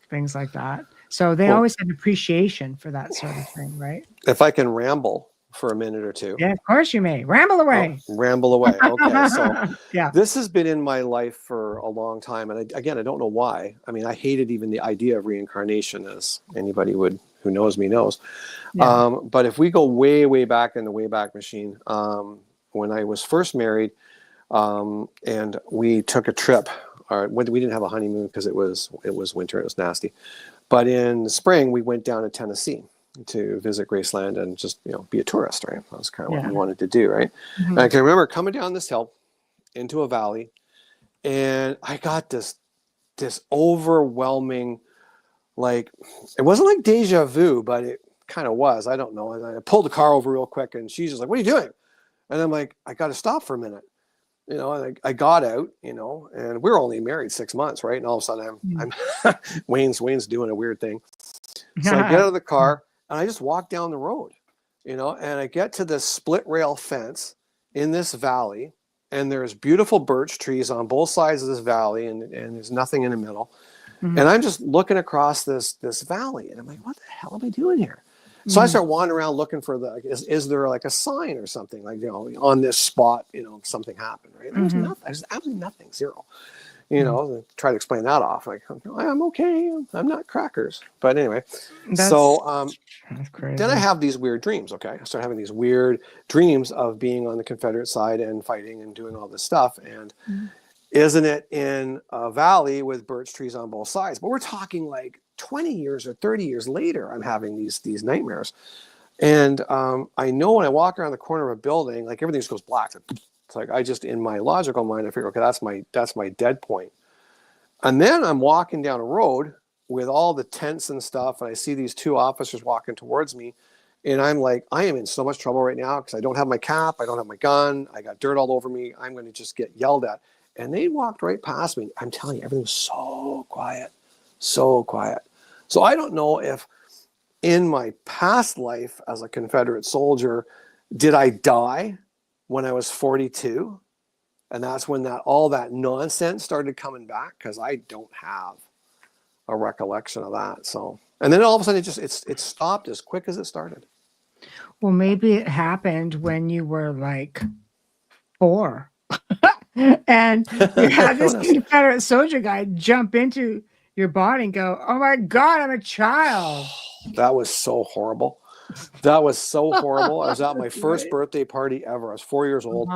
things like that. So they always had appreciation for that sort of thing, right? If I can ramble for a minute or two. Yeah, of course you may. Ramble away. Oh, ramble away. Okay. So yeah, this has been in my life for a long time. And I don't know why. I mean, I hated even the idea of reincarnation, as anybody who knows me knows. Yeah. But if we go way, way back in the Wayback Machine, when I was first married, and we took a trip, we didn't have a honeymoon because it was winter. It was nasty. But in the spring, we went down to Tennessee to visit Graceland and just, be a tourist, right? That was kind of what we wanted to do, right? And I can remember coming down this hill into a valley, and I got this overwhelming, like, it wasn't like deja vu, but it kind of was. I don't know. And I pulled the car over real quick, and she's just like, what are you doing? And I'm like, I got to stop for a minute. And I got out, and we were only married 6 months, right? And all of a sudden I'm Wayne's doing a weird thing. So I get out of the car and I just walk down the road, and I get to this split rail fence in this valley, and there's beautiful birch trees on both sides of this valley, and there's nothing in the middle. And I'm just looking across this valley, and I'm like, what the hell am I doing here? So I start wandering around looking for is there like a sign or something, like, on this spot, something happened, right? There's nothing. There's absolutely nothing, zero. Try to explain that off. Like, I'm okay. I'm not crackers. But anyway, that's crazy. Then I have these weird dreams. Okay. I start having these weird dreams of being on the Confederate side and fighting and doing all this stuff. And isn't it in a valley with birch trees on both sides? But we're talking like 20 years or 30 years later, I'm having these nightmares. And I know when I walk around the corner of a building, like everything just goes black. It's like, I just, in my logical mind, I figure, okay, that's my dead point. And then I'm walking down a road with all the tents and stuff, and I see these two officers walking towards me. And I'm like, I am in so much trouble right now because I don't have my cap, I don't have my gun, I got dirt all over me, I'm going to just get yelled at. And they walked right past me. I'm telling you, everything was so quiet, so quiet. So I don't know if in my past life as a Confederate soldier, Did I die when I was 42? And that's when all that nonsense started coming back, because I don't have a recollection of that. So, and then all of a sudden it stopped as quick as it started. Well, maybe it happened when you were like 4 and you had this Confederate soldier guy jump into your body and go, "Oh my God, I'm a child." That was so horrible. That was so horrible. I was at my first birthday party ever. I was 4 years old.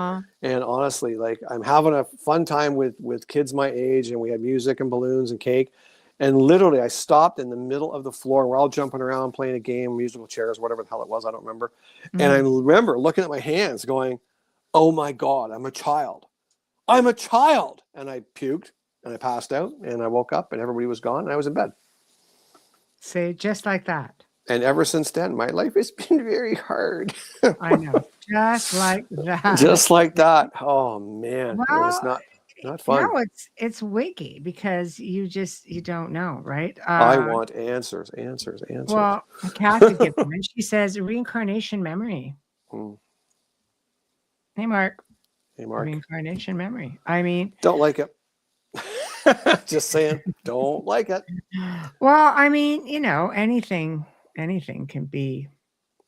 And honestly, like, I'm having a fun time with kids my age, and we had music and balloons and cake. And literally I stopped in the middle of the floor. We're all jumping around playing a game, musical chairs, whatever the hell it was. I don't remember. And I remember looking at my hands going, "Oh my God, I'm a child. I'm a child." And I puked and I passed out and I woke up and everybody was gone and I was in bed. See, just like that. And ever since then, my life has been very hard. I know. Just like that. Just like that. Oh man. Well, it was not fun. No, it's wiki because you don't know, right? I want answers. Well, Kathy Gibbon, she says reincarnation memory. Hey Mark. Reincarnation memory. I mean, don't like it. Just saying, don't like it. Well, I mean, anything can be.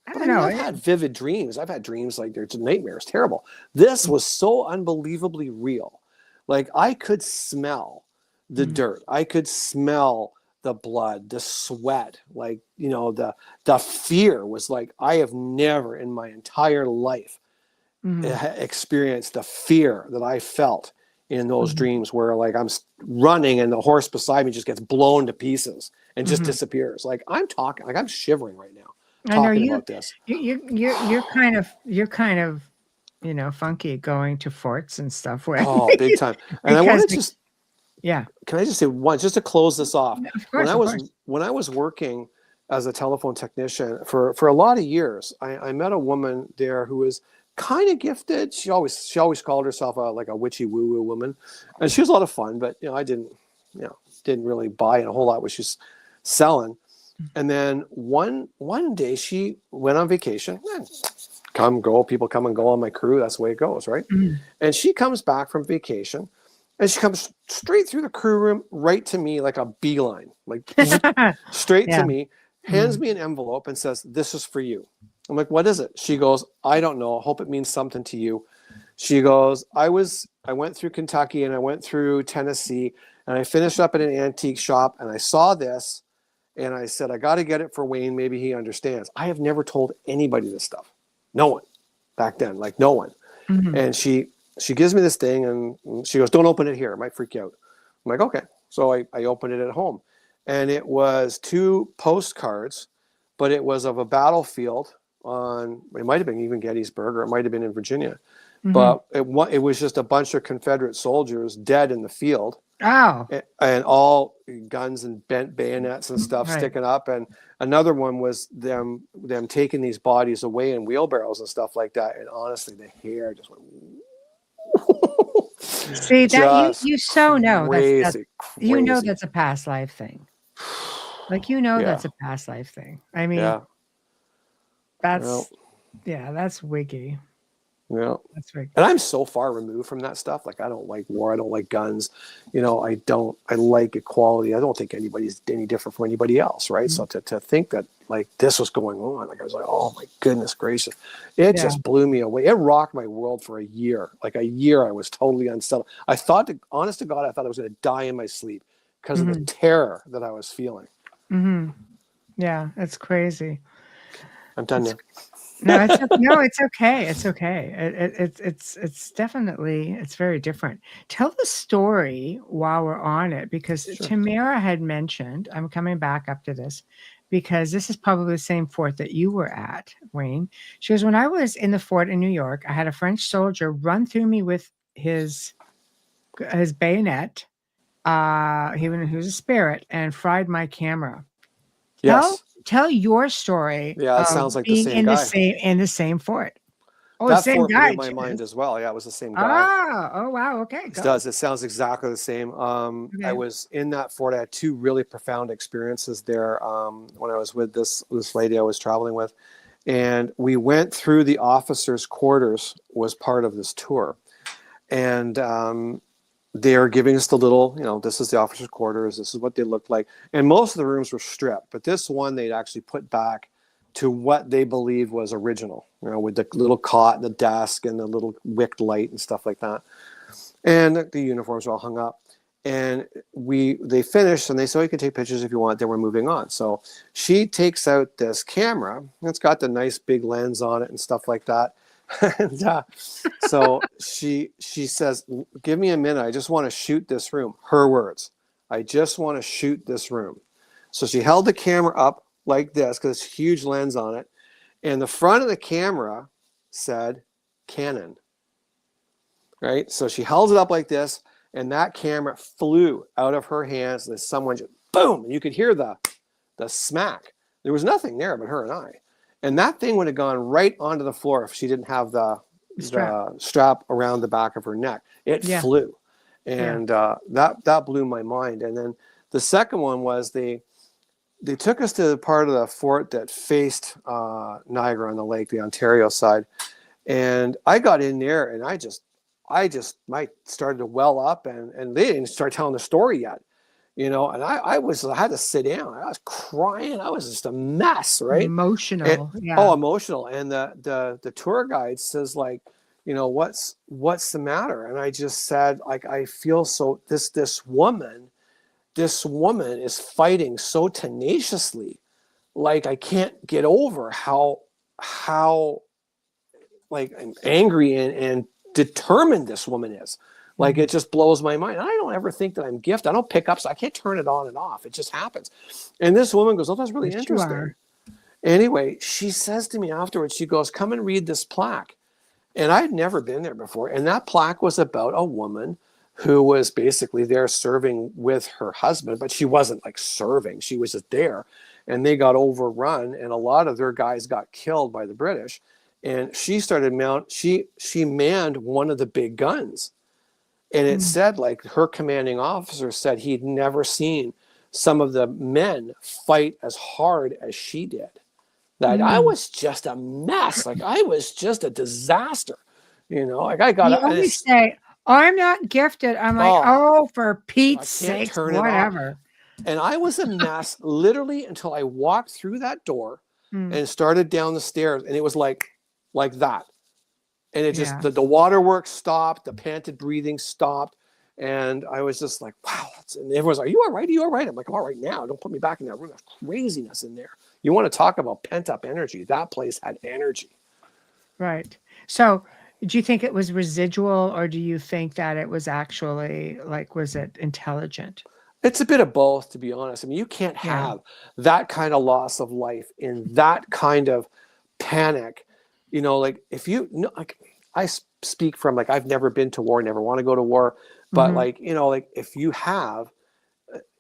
I don't know. I've had vivid dreams. I've had dreams like they're nightmares. Terrible. This was so unbelievably real. Like, I could smell the dirt. I could smell the blood, the sweat. Like, the fear was like, I have never in my entire life experienced the fear that I felt in those dreams, where like I'm running and the horse beside me just gets blown to pieces and just disappears. Like, I'm talking, like I'm shivering right now talking about this. You're kind of funky going to forts and stuff. Oh, big time. And I want to just can I just say one, just to close this off? Of course, when I was working as a telephone technician for a lot of years, I met a woman there who was kind of gifted. She always called herself like a witchy woo woo woman, and she was a lot of fun. But I didn't really buy in a whole lot what she's selling. And then one day she went on vacation. People come and go on my crew. That's the way it goes, right? And she comes back from vacation, and she comes straight through the crew room, right to me, like a beeline, like straight to me, hands me an envelope and says, "This is for you." I'm like, "What is it?" She goes, "I don't know. I hope it means something to you." She goes, I went through Kentucky and I went through Tennessee and I finished up at an antique shop and I saw this and I said, "I got to get it for Wayne. Maybe he understands." I have never told anybody this stuff. No one back then, like no one. And she gives me this thing and she goes, "Don't open it here. It might freak you out." I'm like, "Okay." So I opened it at home, and it was 2 postcards, but it was of a battlefield it might have been even Gettysburg, or it might have been in Virginia. But it was just a bunch of Confederate soldiers dead in the field. Oh. And all guns and bent bayonets and stuff sticking up. And another one was them taking these bodies away in wheelbarrows and stuff like that. And honestly, the hair just went. See, that you so know that's crazy. That's a past life thing. Like, that's a past life thing. I mean, that's wiggy. Yeah. That's wiggy. And I'm so far removed from that stuff. Like, I don't like war. I don't like guns. I like equality. I don't think anybody's any different from anybody else. Right. So to think that like this was going on, like I was like, oh my goodness gracious. It just blew me away. It rocked my world for a year. Like a year, I was totally unsettled. I thought, honest to God, I thought I was going to die in my sleep because of the terror that I was feeling. Yeah, it's crazy. I'm done now. It's okay. It's okay. It's definitely, it's very different. Tell the story while we're on it, because Tamara had mentioned, I'm coming back up to this, because this is probably the same fort that you were at, Wayne. She goes, when I was in the fort in New York, I had a French soldier run through me with his bayonet. He was a spirit and fried my camera. Yes. Tell your story. Yeah, it sounds like the same guy. In the same fort. Oh, that the same fort guy. blew my mind as well. Yeah, it was the same guy. Oh wow. Okay. It does. It sounds exactly the same. I was in that fort. I had 2 really profound experiences there when I was with this lady I was traveling with. And we went through the officers' quarters was part of this tour. And they're giving us the little, this is the officers' quarters. This is what they look like. And most of the rooms were stripped. But this one, they'd actually put back to what they believed was original, with the little cot and the desk and the little wicked light and stuff like that. And the uniforms were all hung up. And they finished and they said, you can take pictures if you want, then we're moving on. So she takes out this camera. It's got the nice big lens on it and stuff like that. And so she says, give me a minute. I just want to shoot this room. Her words. I just want to shoot this room. So she held the camera up like this because it's a huge lens on it. And the front of the camera said Canon. Right? So she held it up like this. And that camera flew out of her hands, and someone just boom, and you could hear the smack. There was nothing there but her and I. And that thing would have gone right onto the floor if she didn't have the strap around the back of her neck. It flew. And that blew my mind. And then the second one was they took us to the part of the fort that faced Niagara on the lake, the Ontario side. And I got in there and I started to well up, and they didn't start telling the story yet, and I had to sit down. I was crying. I was just a mess, right? Emotional. Emotional. And the tour guide says, like, what's the matter? And I just said, like, I feel so this woman is fighting so tenaciously, like I can't get over how like I'm angry and determined this woman is. Like, it just blows my mind. I don't ever think that I'm gifted. I don't pick up, so I can't turn it on and off. It just happens. And this woman goes, oh, that's really interesting. Anyway, she says to me afterwards, she goes, come and read this plaque. And I'd never been there before. And that plaque was about a woman who was basically there serving with her husband, but she wasn't like serving. She was just there. And they got overrun, and a lot of their guys got killed by the British. And she started she manned one of the big guns. And it said, like, her commanding officer said he'd never seen some of the men fight as hard as she did. That I was just a mess. Like, I was just a disaster. Like I got. You always say, I'm not gifted. I'm like, for Pete's sake, whatever. And I was a mess literally until I walked through that door and started down the stairs. And it was like that. And it just, the waterworks stopped, the panted breathing stopped. And I was just like, wow. And everyone's like, are you all right? Are you all right? I'm like, I'm all right now. Don't put me back in that room. There's craziness in there. You want to talk about pent up energy. That place had energy. Right. So do you think it was residual, or do you think that it was actually, like, was it intelligent? It's a bit of both, to be honest. I mean, you can't have that kind of loss of life in that kind of panic. Like, if like, I speak from, like, I've never been to war, never want to go to war, but like, like, if you have,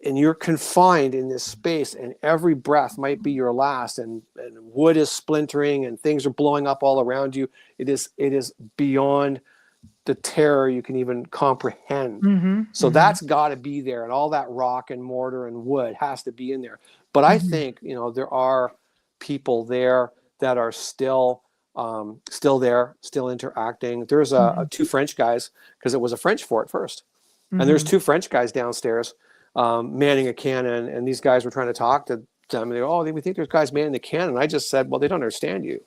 and you're confined in this space, and every breath might be your last, and wood is splintering and things are blowing up all around you, it is beyond the terror you can even comprehend. So that's got to be there, and all that rock and mortar and wood has to be in there. But I think, there are people there that are still there, still interacting. There's two French guys, because it was a French fort first. And there's two French guys downstairs manning a cannon, and these guys were trying to talk to them. And they go, we think there's guys manning the cannon. And I just said, well, they don't understand you.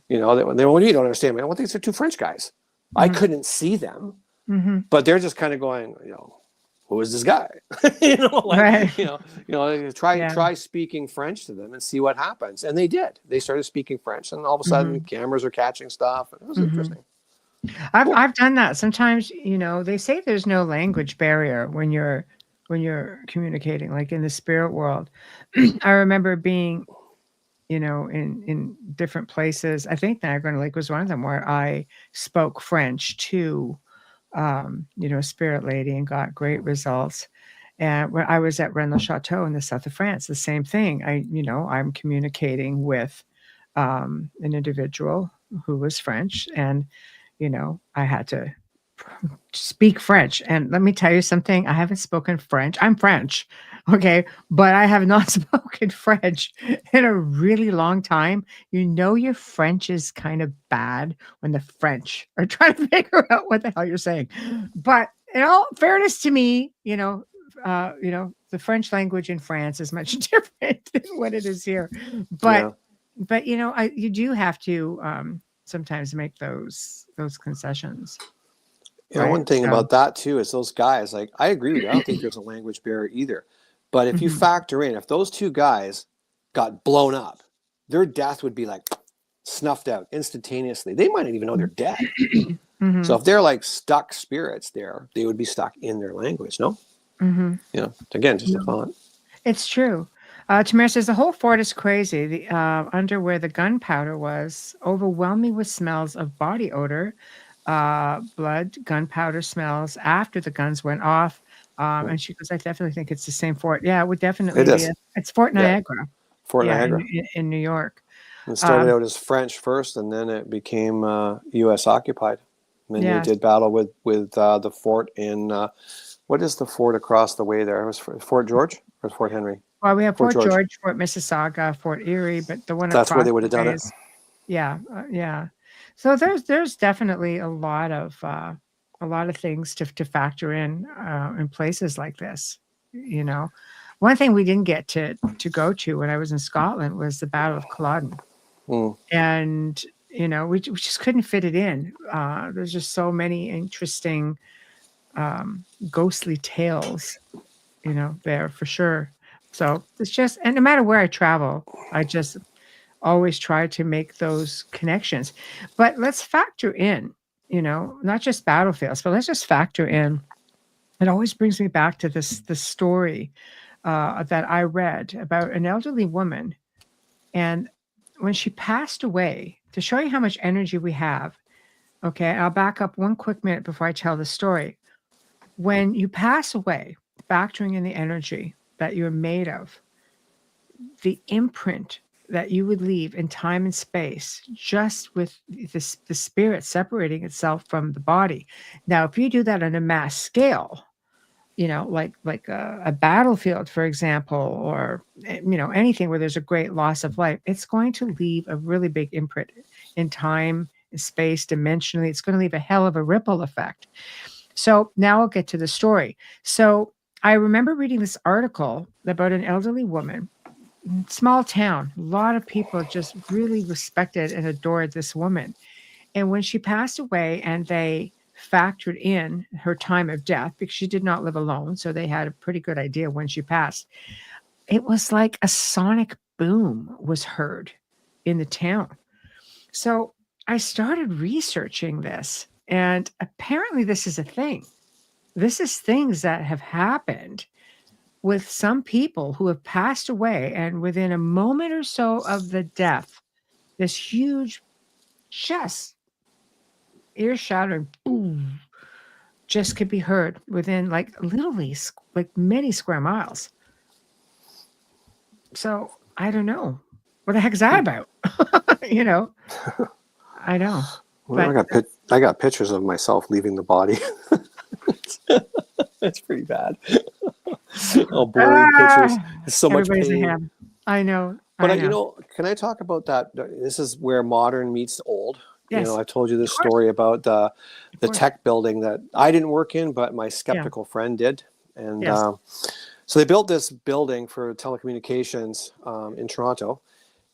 They don't understand me. I think they're two French guys. I couldn't see them, but they're just kind of going, who is this guy? Try speaking French to them and see what happens. And they did. They started speaking French, and all of a sudden cameras are catching stuff. And it was interesting. I've done that. Sometimes, they say there's no language barrier when you're communicating, like in the spirit world. I remember being, in different places. I think Niagara Lake was one of them where I spoke French to, a spirit lady, and got great results. And when I was at Rennes Chateau in the south of France, the same thing. I'm communicating with an individual who was French, and I had to speak French. And let me tell you something, I haven't spoken French. I'm French, okay, but I have not spoken French in a really long time. You know your French is kind of bad when the French are trying to figure out what the hell you're saying. But in all fairness to me, the French language in France is much different than what it is here. But Yeah. you do have to sometimes make those concessions, One right? thing So, about that too is those guys, like, I agree with you. I don't think there's a language barrier either. But if you mhm, factor in, if those two guys got blown up, their death would be like snuffed out instantaneously. They might not even know they're dead. So mhm, if they're like stuck spirits there, they would be stuck in their language. No? mhm. Again, just a No, thought. it's true. Tamara says the whole fort is crazy. The under where the gunpowder was, overwhelming with smells of body odor, blood, gunpowder smells after the guns went off. And she goes, I definitely think it's the same fort. Yeah, it would It definitely be. is. It's Fort Yeah. Niagara. Fort Yeah, Niagara. in New York. It started Um, out as French first, and then it became U.S. occupied. And then they yes. did battle with the fort in what is the fort across the way there? It was Fort George or Fort Henry? Well, we have Fort Fort George. George, Fort Mississauga, Fort Erie, but the one That's where across they would the have done way it. is yeah. So there's definitely a lot of things to factor in places like this. You know, one thing we didn't get to go to when I was in Scotland was the Battle of Culloden, Mm. and we just couldn't fit it in. There's just so many interesting ghostly tales, there for sure. So it's just, and no matter where I travel, I just always try to make those connections. But let's factor in, not just battlefields, but let's just factor in. It always brings me back to this story that I read about an elderly woman, and when she passed away, to show you how much energy we have. Okay, I'll back up one quick minute before I tell the story. When you pass away, factoring in the energy that you're made of, the imprint that you would leave in time and space, just with the spirit separating itself from the body. Now, if you do that on a mass scale, like a battlefield, for example, or anything where there's a great loss of life, it's going to leave a really big imprint in time, in space, dimensionally. It's going to leave a hell of a ripple effect. So now I'll get to the story. So I remember reading this article about an elderly woman, small town, a lot of people just really respected and adored this woman. And when she passed away and they factored in her time of death, because she did not live alone, so they had a pretty good idea when she passed, it was like a sonic boom was heard in the town. So I started researching this, and apparently this is a thing. This is things that have happened with some people who have passed away, and within a moment or so of the death, this huge, just ear-shattering boom just could be heard within, like, literally like many square miles. So I don't know what the heck is that about. you know, I know, Well, but I got pictures of myself leaving the body. It's pretty bad. All blurry pictures. ah, It's so much everybody's a pain. ham. I know. But I know. can I talk about that? This is where modern meets old. Yes, I told you of this course, story about of the course. tech building that I didn't work in, but my Yeah. skeptical friend did. And Yes. so they built this building for telecommunications in Toronto,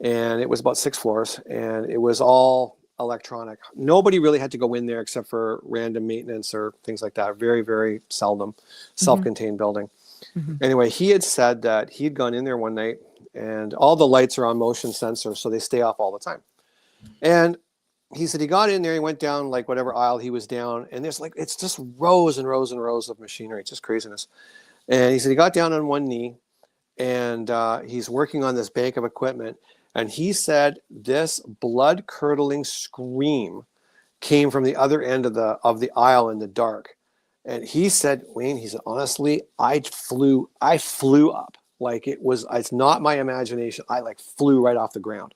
and it was about 6 floors, and it was all electronic. Nobody really had to go in there except for random maintenance or things like that. Very, very seldom. Hmm. Self-contained building. Hmm. Anyway, he had said that he'd gone in there one night, and all the lights are on motion sensors, so they stay off all the time. And he said he got in there, he went down like whatever aisle he was down, and there's like, it's just rows and rows and rows of machinery. It's just craziness. And he said he got down on one knee, and he's working on this bank of equipment. And he said this blood curdling scream came from the other end of the aisle in the dark. And he said, Wayne, he said, honestly, I flew up. Like it's not my imagination. I like flew right off the ground.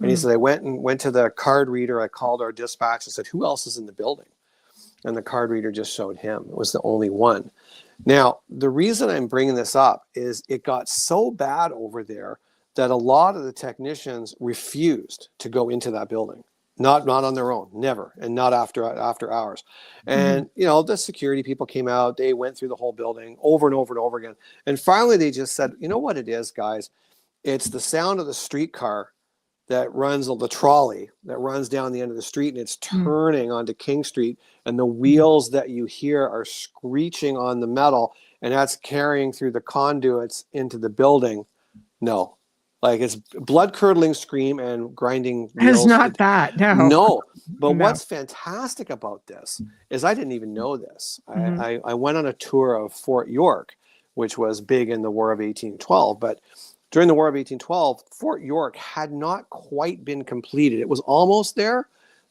And he Mm. said, I went to the card reader. I called our dispatch and said, who else is in the building? and the card reader just showed him. It was the only one. Now, the reason I'm bringing this up is it got so bad over there that a lot of the technicians refused to go into that building. Not on their own, never, and not after hours. And the security people came out. They went through the whole building over and over and over again. And finally, they just said, "You know what it is, guys? It's the sound of the streetcar that runs, the trolley that runs down the end of the street, and it's turning onto King Street, and the wheels that you hear are screeching on the metal, and that's carrying through the conduits into the building." No. Like, it's blood-curdling scream and grinding wheels. It's not that, no. No. But No. what's fantastic about this is I didn't even know this. I went on a tour of Fort York, which was big in the War of 1812. But during the War of 1812, Fort York had not quite been completed. It was almost there,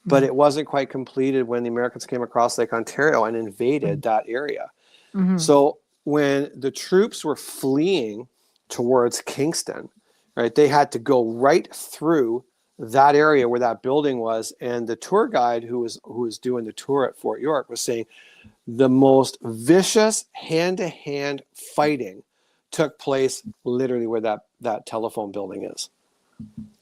but it wasn't quite completed when the Americans came across Lake Ontario and invaded that area. So when the troops were fleeing towards Kingston, right, they had to go right through that area where that building was. And the tour guide who was doing the tour at Fort York was saying the most vicious hand-to-hand fighting took place literally where that telephone building is.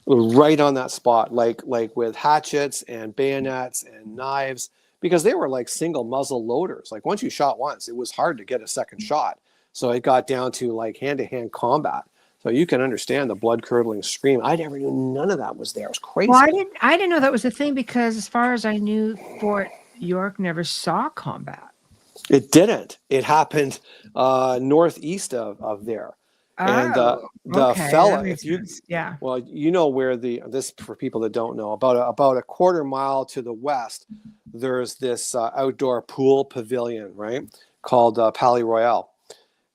Right on that spot, like with hatchets and bayonets and knives, because they were like single muzzle loaders. Like, once you shot once, it was hard to get a second shot. So it got down to like hand-to-hand combat. So you can understand the blood-curdling scream. I never knew none of that was there. It was crazy. Well, I didn't know that was a thing, because as far as I knew, Fort York never saw combat. It didn't. It happened northeast of there. And the fella, if you, well, you know where this, for people that don't know, about a quarter mile to the west, there's this outdoor pool pavilion, right, called Palais Royal.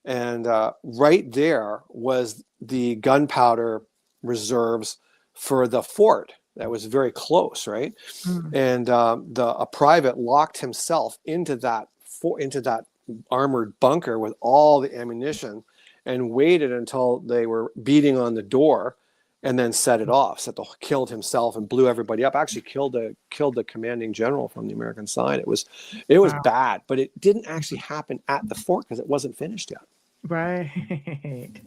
And right there was the gunpowder reserves for the fort. That was very close, right? And a private locked himself into that armored bunker with all the ammunition, and waited until they were beating on the door, and then set it off. Killed himself and blew everybody up. Actually killed the commanding general from the American side. It was bad, but it didn't actually happen at the fort because it wasn't finished yet. Right.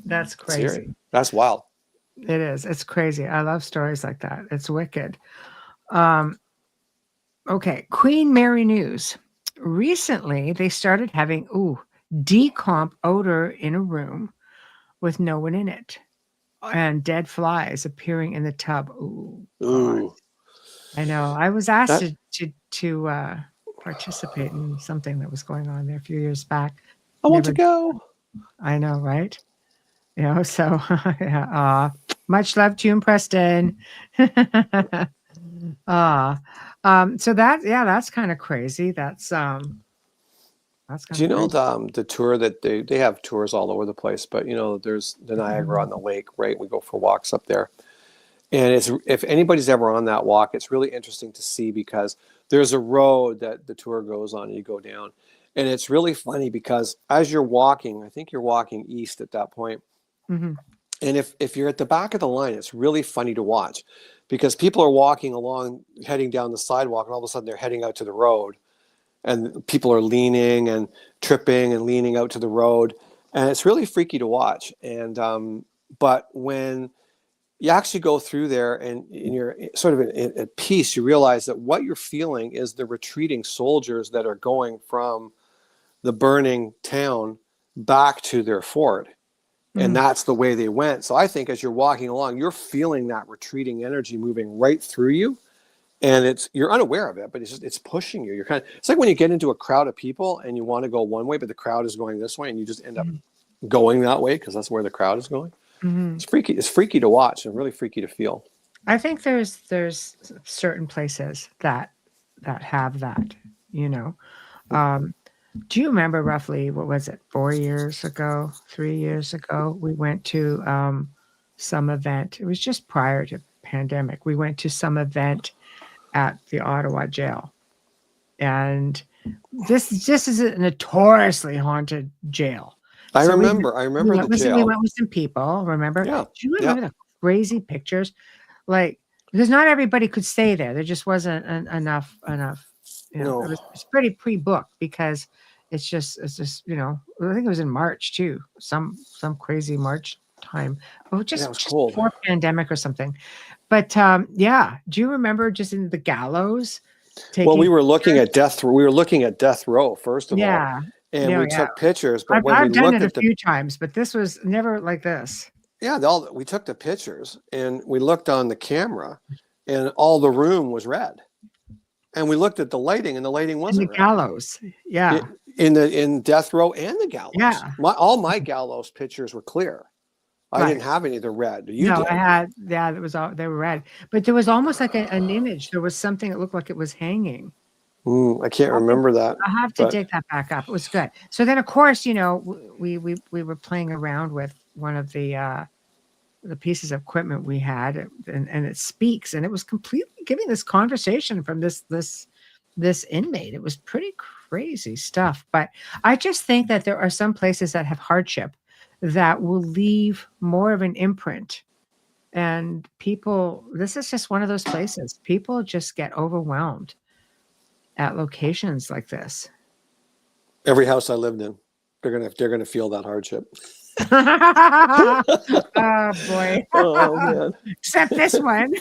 That's crazy. Seriously. That's wild. It is. It's crazy. I love stories like that. It's wicked. Okay. Queen Mary News. Recently, they started having decomp odor in a room with no one in it, and dead flies appearing in the tub. Ooh. I know. I was asked to participate in something that was going on there a few years back. I want to go. I know, right? So much love to you and Preston. So that's kind of crazy. That's kind of Do you know the tour that they have tours all over the place, but there's the Niagara on the lake, right? We go for walks up there. And if anybody's ever on that walk, it's really interesting to see, because there's a road that the tour goes on and you go down. And it's really funny because as you're walking, I think you're walking east at that point. And if you're at the back of the line, it's really funny to watch, because people are walking along, heading down the sidewalk, and all of a sudden they're heading out to the road. And people are leaning and tripping and leaning out to the road. And it's really freaky to watch. And but when you actually go through there and you're sort of at peace, you realize that what you're feeling is the retreating soldiers that are going from the burning town back to their fort. And that's the way they went. So I think as you're walking along, you're feeling that retreating energy moving right through you. And you're unaware of it, but it's pushing you. It's like when you get into a crowd of people and you want to go one way, but the crowd is going this way, and you just end up going that way because that's where the crowd is going. It's freaky. It's freaky to watch and really freaky to feel. I think there's certain places that have that. Do you remember roughly, what was it, 3 years ago, we went to some event. It was just prior to pandemic. We went to some event at the Ottawa jail. And this is a notoriously haunted jail. I remember the jail. We went with some people, remember? Yeah. Do you remember the crazy pictures? Like, because not everybody could stay there. There just wasn't enough No. it's pretty pre-booked because it's just I think it was in March too, some crazy March time, but Yeah, it was just cold. before pandemic or something. But yeah, do you remember just in the Gallows taking? Well, we were looking pictures? at death. We were looking at death row first of all, Yeah, and no, we yeah. took pictures. But when we I've done looked it a at the few times, but this was never like this. we took the pictures and we looked on the camera, and all the room was red. And we looked at the lighting, and the lighting In the wasn't red. Gallows, yeah, In death row and the gallows. yeah. All my gallows pictures were clear. I Right. didn't have any of the red. You No, did. I had, yeah, it was all, they were red, but there was almost like an image. There was something that looked like it was hanging. I can't remember that. I have to dig that back up. It was good. So then, of course, we were playing around with one of the pieces of equipment we had, and it speaks, and it was completely giving this conversation from this inmate. It was pretty crazy stuff. But I just think that there are some places that have hardship that will leave more of an imprint. And people, this is just one of those places. People just get overwhelmed at locations like this. Every house I lived in, they're gonna feel that hardship. Oh boy. Oh man. Except this one.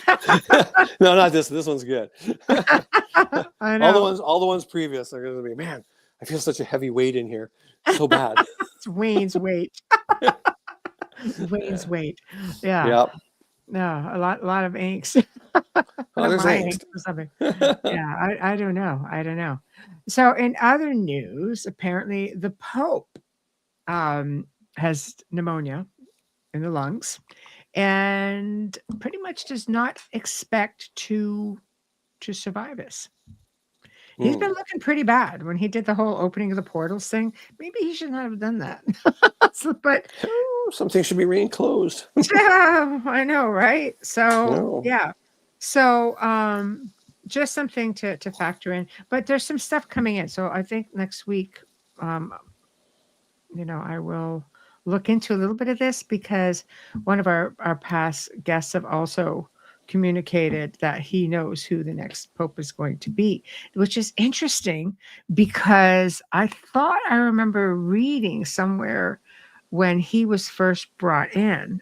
No, not this. This one's good. I know. All the ones previous are gonna be, man, I feel such a heavy weight in here. So bad. It's Wayne's weight. Wayne's weight. Yeah. Yep. No, a lot of angst. There's My angst. or something. Yeah, I don't know. I don't know. So in other news, apparently the Pope has pneumonia in the lungs and pretty much does not expect to survive this. He's been looking pretty bad when he did the whole opening of the portals thing. Maybe he should not have done that. But some things should be re-enclosed. yeah, I know, right? So No. yeah. So just something to factor in. But there's some stuff coming in. So I think next week, I will look into a little bit of this because one of our past guests have also communicated that he knows who the next pope is going to be, which is interesting because I thought I remember reading somewhere when he was first brought in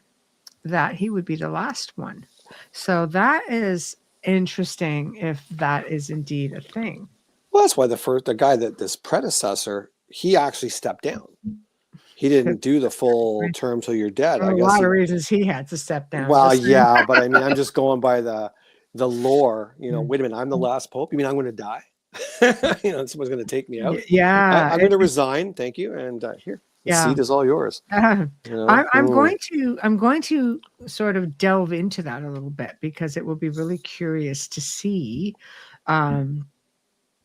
that he would be the last one. So that is interesting if that is indeed a thing. Well, that's why the guy this predecessor, he actually stepped down. He didn't do the full term till you're dead. For I a guess lot of reasons he had to step down. Well, yeah, but I mean, I'm just going by the lore. Wait a minute, I'm the last pope. You mean I'm going to die? Someone's going to take me out. Yeah, I'm going to resign. Thank you, and here, the seat is all yours. I'm going to sort of delve into that a little bit because it will be really curious to see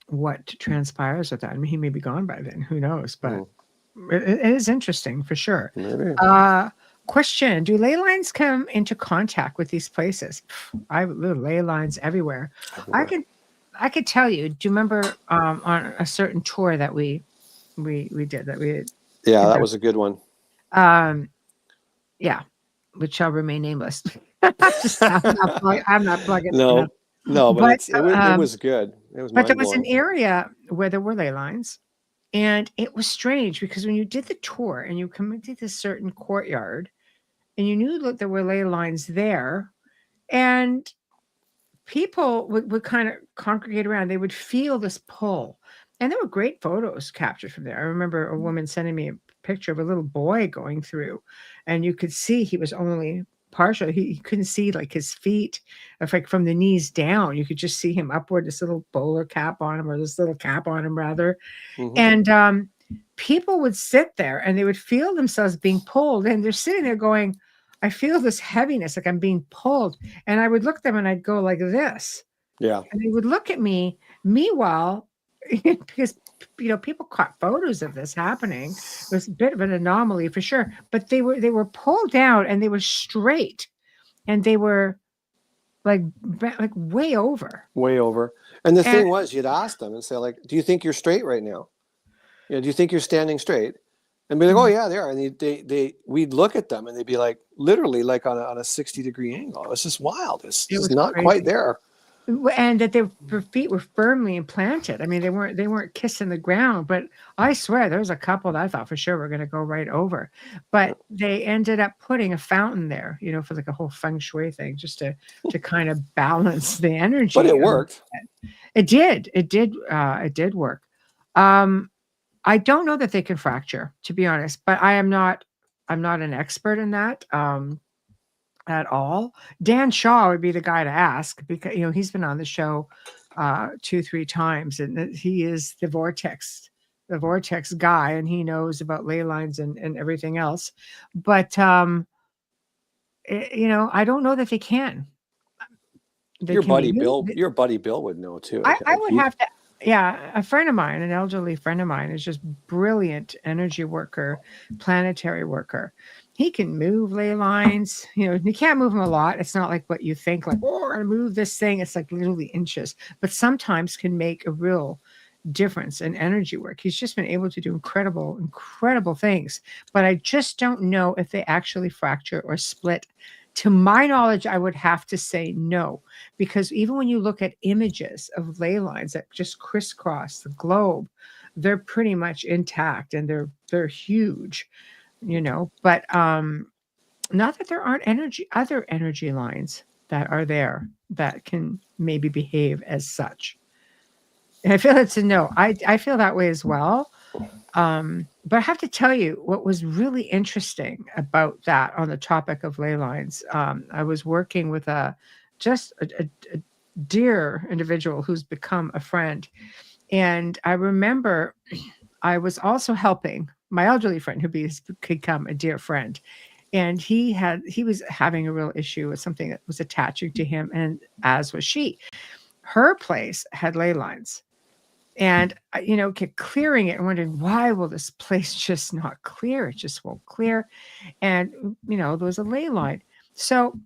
what transpires with that. I mean, he may be gone by then. Who knows? But it is interesting for sure. Maybe. Question: do ley lines come into contact with these places? I have little ley lines everywhere. I could tell you. Do you remember on a certain tour that we did that we? Yeah, that was a good one. Yeah, which shall remain nameless. I'm not plugging. No, but it was good. It was. But there was an area where there were ley lines. And it was strange because when you did the tour and you come into this certain courtyard and you knew that there were ley lines there and people would kind of congregate around, they would feel this pull. And there were great photos captured from there. I remember a woman sending me a picture of a little boy going through and you could see he was only partial. He couldn't see like his feet, like from the knees down. You could just see him upward, this little bowler cap on him, or this little cap on him rather. And people would sit there and they would feel themselves being pulled, and they're sitting there going, I feel this heaviness, like I'm being pulled. And I would look at them and I'd go like this. Yeah. And they would look at me. Meanwhile, because people caught photos of this happening. It was a bit of an anomaly for sure, but they were pulled down and they were straight, and they were like way over. And the thing was, you'd ask them and say, like, do you think you're straight right now? Do you think you're standing straight? And be like, oh yeah, they are. And we'd look at them and they'd be like, literally like on a 60-degree angle. It was just wild. It was not crazy. quite there. and that their feet were firmly implanted. I mean, they weren't kissing the ground, but I swear there was a couple that I thought for sure were going to go right over, but they ended up putting a fountain there, for like a whole feng shui thing, just to kind of balance the energy. But it worked. It did. It did work. I don't know that they can fracture, to be honest, but I'm not an expert in that. At all. Dan Shaw would be the guy to ask, because he's been on the show 2-3 times, and he is the vortex guy, and he knows about ley lines and everything else. But I don't know that they can. Your buddy Bill would know too. I would have to. Yeah, a friend of mine, an elderly friend of mine, is just brilliant energy worker, planetary worker. He can move ley lines. You can't move them a lot. It's not like what you think, like, oh, we're going to move this thing. It's like literally inches, but sometimes can make a real difference in energy work. He's just been able to do incredible, incredible things, but I just don't know if they actually fracture or split. To my knowledge, I would have to say no, because even when you look at images of ley lines that just crisscross the globe, they're pretty much intact, and they're huge, but not that there aren't other energy lines that are there that can maybe behave as such. And I feel it's a no. I feel that way as well. But I have to tell you what was really interesting about that on the topic of ley lines. I was working with a dear individual who's become a friend. And I remember I was also helping my elderly friend who become a dear friend. And he was having a real issue with something that was attaching to him, and as was she. Her place had ley lines. And, kept clearing it and wondering, why will this place just not clear? It just won't clear. And, there was a ley line. So,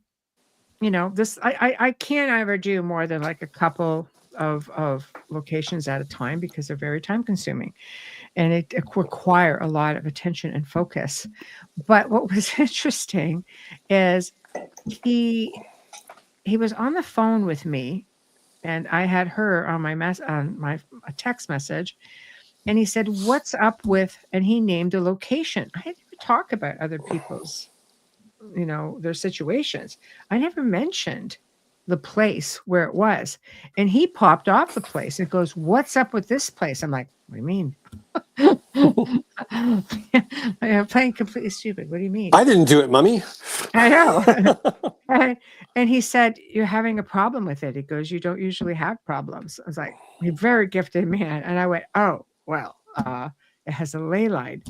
this, I can't ever do more than like a couple of locations at a time, because they're very time consuming, and it require a lot of attention and focus. But what was interesting is he was on the phone with me, and I had her on my text message, and he said, "What's up with?" And he named a location. I didn't even talk about other people's, their situations. I never mentioned the place where it was, and he popped off the place and goes, "What's up with this place?" I'm like, "What do you mean?" I'm playing completely stupid. What do you mean? I didn't do it, Mummy. I know. And he said, "You're having a problem with it." He goes, "You don't usually have problems." I was like, "You're a very gifted man." And I went, "Oh, well, it has a ley line."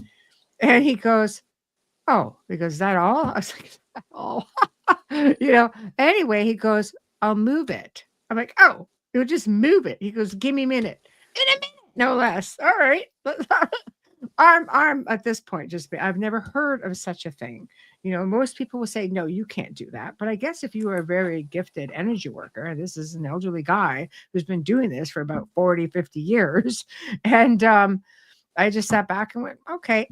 And he goes, "Oh," because "Is that all?" I was like, "Is that all?" Anyway, he goes, "I'll move it." I'm like, "Oh, you'll just move it." He goes, "Give me a minute." In a minute, no less. All right. I'm at this point I've never heard of such a thing. Most people will say, "No, you can't do that." But I guess if you are a very gifted energy worker, and this is an elderly guy who's been doing this for about 40, 50 years. And I just sat back and went, okay.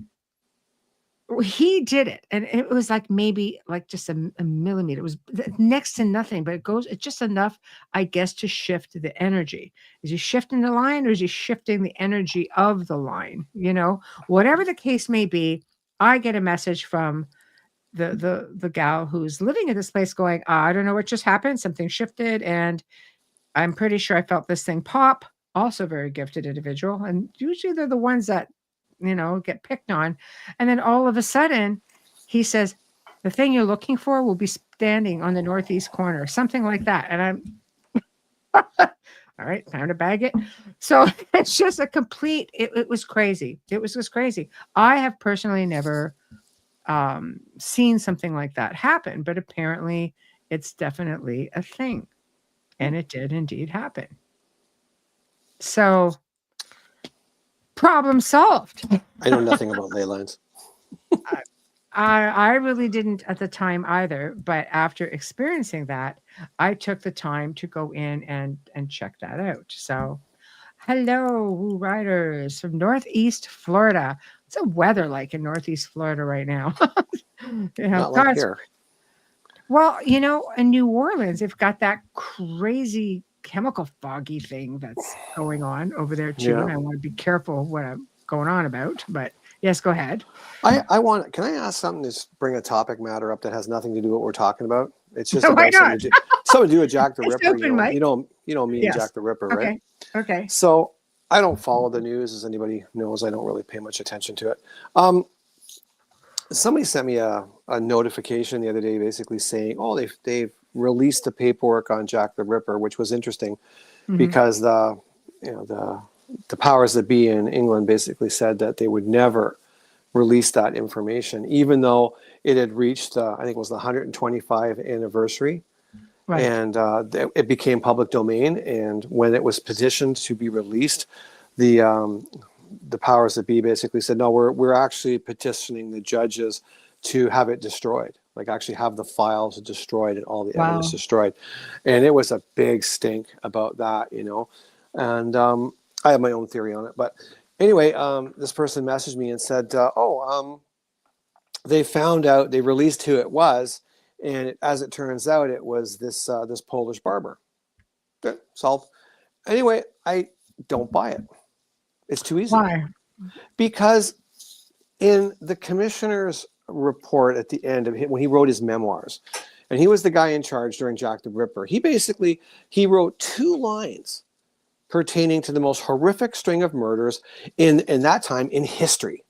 He did it, and it was like maybe like just a millimeter. It was next to nothing, but it's just enough, I guess, to shift the energy. Is he shifting the line, or is he shifting the energy of the line? Whatever the case may be, I get a message from the gal who's living in this place going, "I don't know what just happened. Something shifted, and I'm pretty sure I felt this thing pop." Also very gifted individual, and usually they're the ones that get picked on. And then all of a sudden he says, "The thing you're looking for will be standing on the northeast corner," something like that. And I'm all right, time to bag it. So it's just a complete, it was crazy. It was just crazy. I have personally never seen something like that happen, but apparently it's definitely a thing, and it did indeed happen. So problem solved. I know nothing about ley lines. I really didn't at the time either, but after experiencing that, I took the time to go in and check that out. So, hello, Woo Riders from Northeast Florida. What's the weather like in Northeast Florida right now? Not like here. Well, in New Orleans, they've got that crazy chemical foggy thing that's going on over there too, Yeah. and I want to be careful what I'm going on about. But yes, go ahead. Can I ask something to bring a topic matter up that has nothing to do with what we're talking about? It's just Why about not? something to do with Jack the It's Ripper. open, Mike. You know me and Yes. Jack the Ripper, right? Okay. Okay. So I don't follow the news, as anybody knows. I don't really pay much attention to it. Somebody sent me a notification the other day, basically saying, "Oh, they've released the paperwork on Jack the Ripper," which was interesting because the powers that be in England basically said that they would never release that information, even though it had reached, I think it was the 125th anniversary, Right. and it became public domain. And when it was petitioned to be released, the powers that be basically said, no, we're actually petitioning the judges to have it destroyed, like actually have the files destroyed and all the evidence destroyed. And it was a big stink about that, and I have my own theory on it. But anyway, this person messaged me and said, they found out, they released who it was, and as it turns out, it was this Polish barber. Okay, solved. Anyway, I don't buy it. It's too easy. Why? Because in the commissioner's report at the end of when he wrote his memoirs, and he was the guy in charge during Jack the Ripper, he wrote 2 lines pertaining to the most horrific string of murders in that time in history.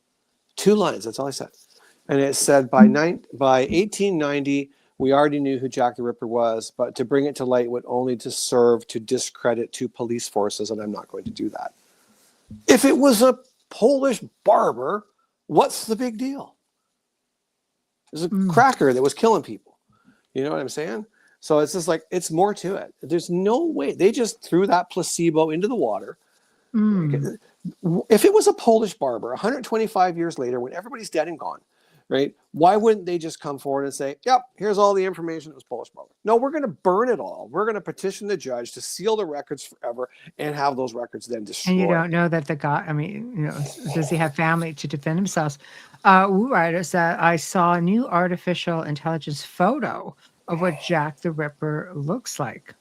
2 lines, that's all I said. And it said by 1890, we already knew who Jack the Ripper was, but to bring it to light would only to serve to discredit 2 police forces, and I'm not going to do that. If it was a Polish barber, what's the big deal? It was a cracker that was killing people. You know what I'm saying? So it's just like, it's more to it. There's no way. They just threw that placebo into the water. If it was a Polish barber 125 years later, when everybody's dead and gone, right? Why wouldn't they just come forward and say, yep, here's all the information, it was Polish barber? No, we're going to burn it all. We're going to petition the judge to seal the records forever and have those records then destroyed. And you don't know that the guy, does he have family to defend himself? Writer said, I saw a new artificial intelligence photo of what Jack the Ripper looks like.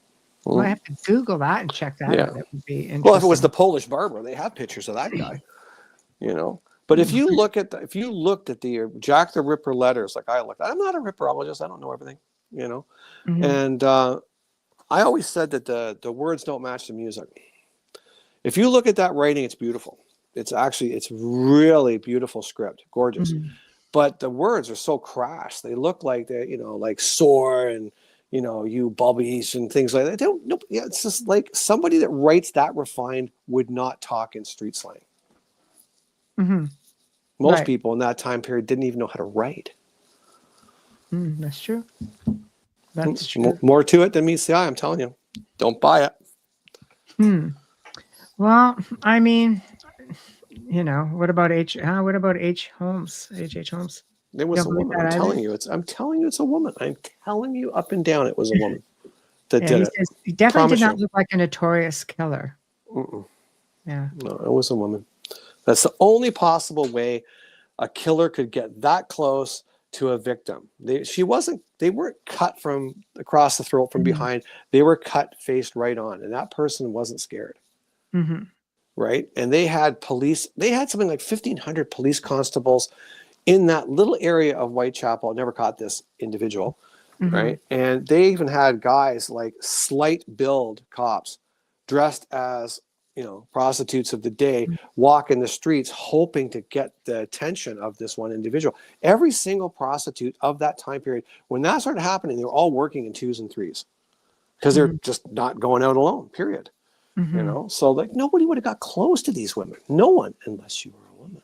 Well, I have to Google that and check that out. That would be interesting. Well, if it was the Polish barber, they have pictures of that guy, But if you looked at the Jack the Ripper letters, like I looked, I'm not a ripperologist. I don't know everything, And I always said that the words don't match the music. If you look at that writing, it's beautiful. It's really beautiful script, gorgeous. But the words are so crass. They look like they, like sore and you bubbies and things like that. It's just like somebody that writes that refined would not talk in street slang. Most people in that time period didn't even know how to write. That's true. That's true. More to it than meets the eye, I'm telling you. Don't buy it. Well, what about H. Holmes? H. Holmes. It was a woman. I'm telling you, it's a woman. I'm telling you up and down, it was a woman that did it. He definitely did not look like a notorious killer. Yeah. No, it was a woman. That's the only possible way a killer could get that close to a victim. They weren't cut from across the throat from behind. They were cut faced right on, and that person wasn't scared. Right? And they had something like 1,500 police constables in that little area of Whitechapel. I never caught this individual, right? And they even had guys like slight build cops dressed as prostitutes of the day, walk in the streets hoping to get the attention of this one individual. Every single prostitute of that time period, when that started happening, they were all working in 2s and 3s because they're just not going out alone, period. So like nobody would have got close to these women. No one, unless you were a woman.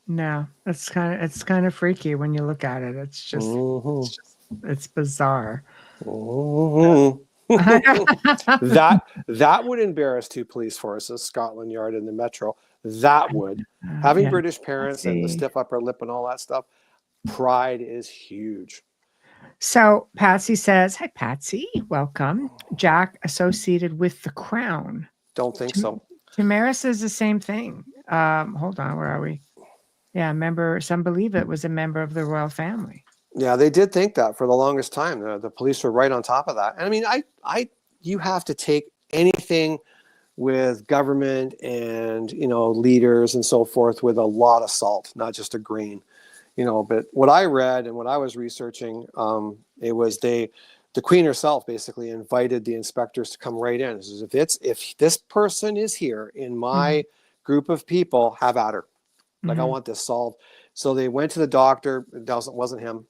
No, it's kind of freaky when you look at it. It's just, it's bizarre. That would embarrass 2 police forces, Scotland Yard and the Metro. That would. Having British parents and the stiff upper lip and all that stuff, pride is huge. So Patsy says, hi, Patsy. Welcome. Jack associated with the crown. Don't think so. Tamara says the same thing. Hold on, where are we? Yeah, some believe it was a member of the royal family. Yeah, they did think that for the longest time. The police were right on top of that. And I you have to take anything with government and, leaders and so forth with a lot of salt, not just a grain. But what I read and what I was researching, it was the Queen herself basically invited the inspectors to come right in. Says, if this person is here in my group of people, have at her. Like, I want this solved. So they went to the doctor. It wasn't him.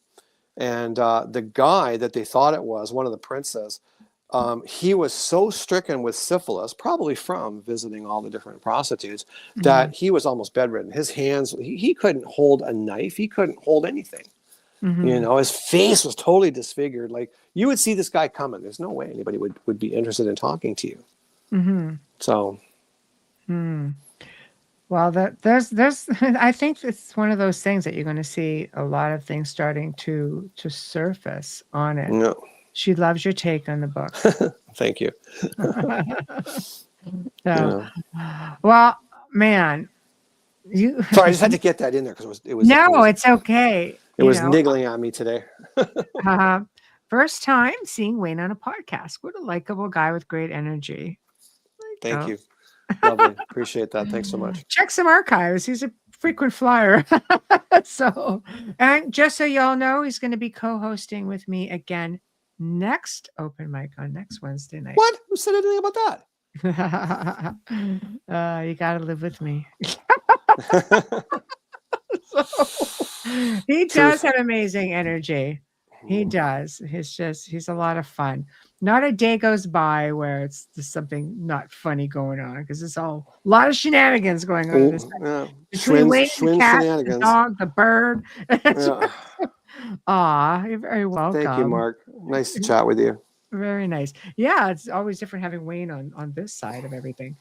And the guy that they thought it was, one of the princes, he was so stricken with syphilis, probably from visiting all the different prostitutes, that he was almost bedridden. His hands, he couldn't hold a knife. He couldn't hold anything. His face was totally disfigured. Like, you would see this guy coming. There's no way anybody would be interested in talking to you. So. Well, there's I think it's one of those things that you're going to see a lot of things starting to surface on it. No. She loves your take on the book. Thank you. So, well, man, Sorry, I just had to get that in there because it was. No, it's okay. It was niggling at me today. First time seeing Wayne on a podcast. What a likable guy with great energy. Thank you. Lovely. Appreciate that. Thanks so much. Check some archives. He's a frequent flyer. So, and just so y'all know, he's going to be co-hosting with me again next open mic on next Wednesday night. What? Who said anything about that? You got to live with me. So, he does have amazing energy. He does. He's a lot of fun. Not a day goes by where it's just something not funny going on, because it's a lot of shenanigans going on. Between Wayne, the cat, the dog, the bird. Aw, you're very welcome. Thank you, Mark. Nice to chat with you. Very nice. Yeah, it's always different having Wayne on this side of everything.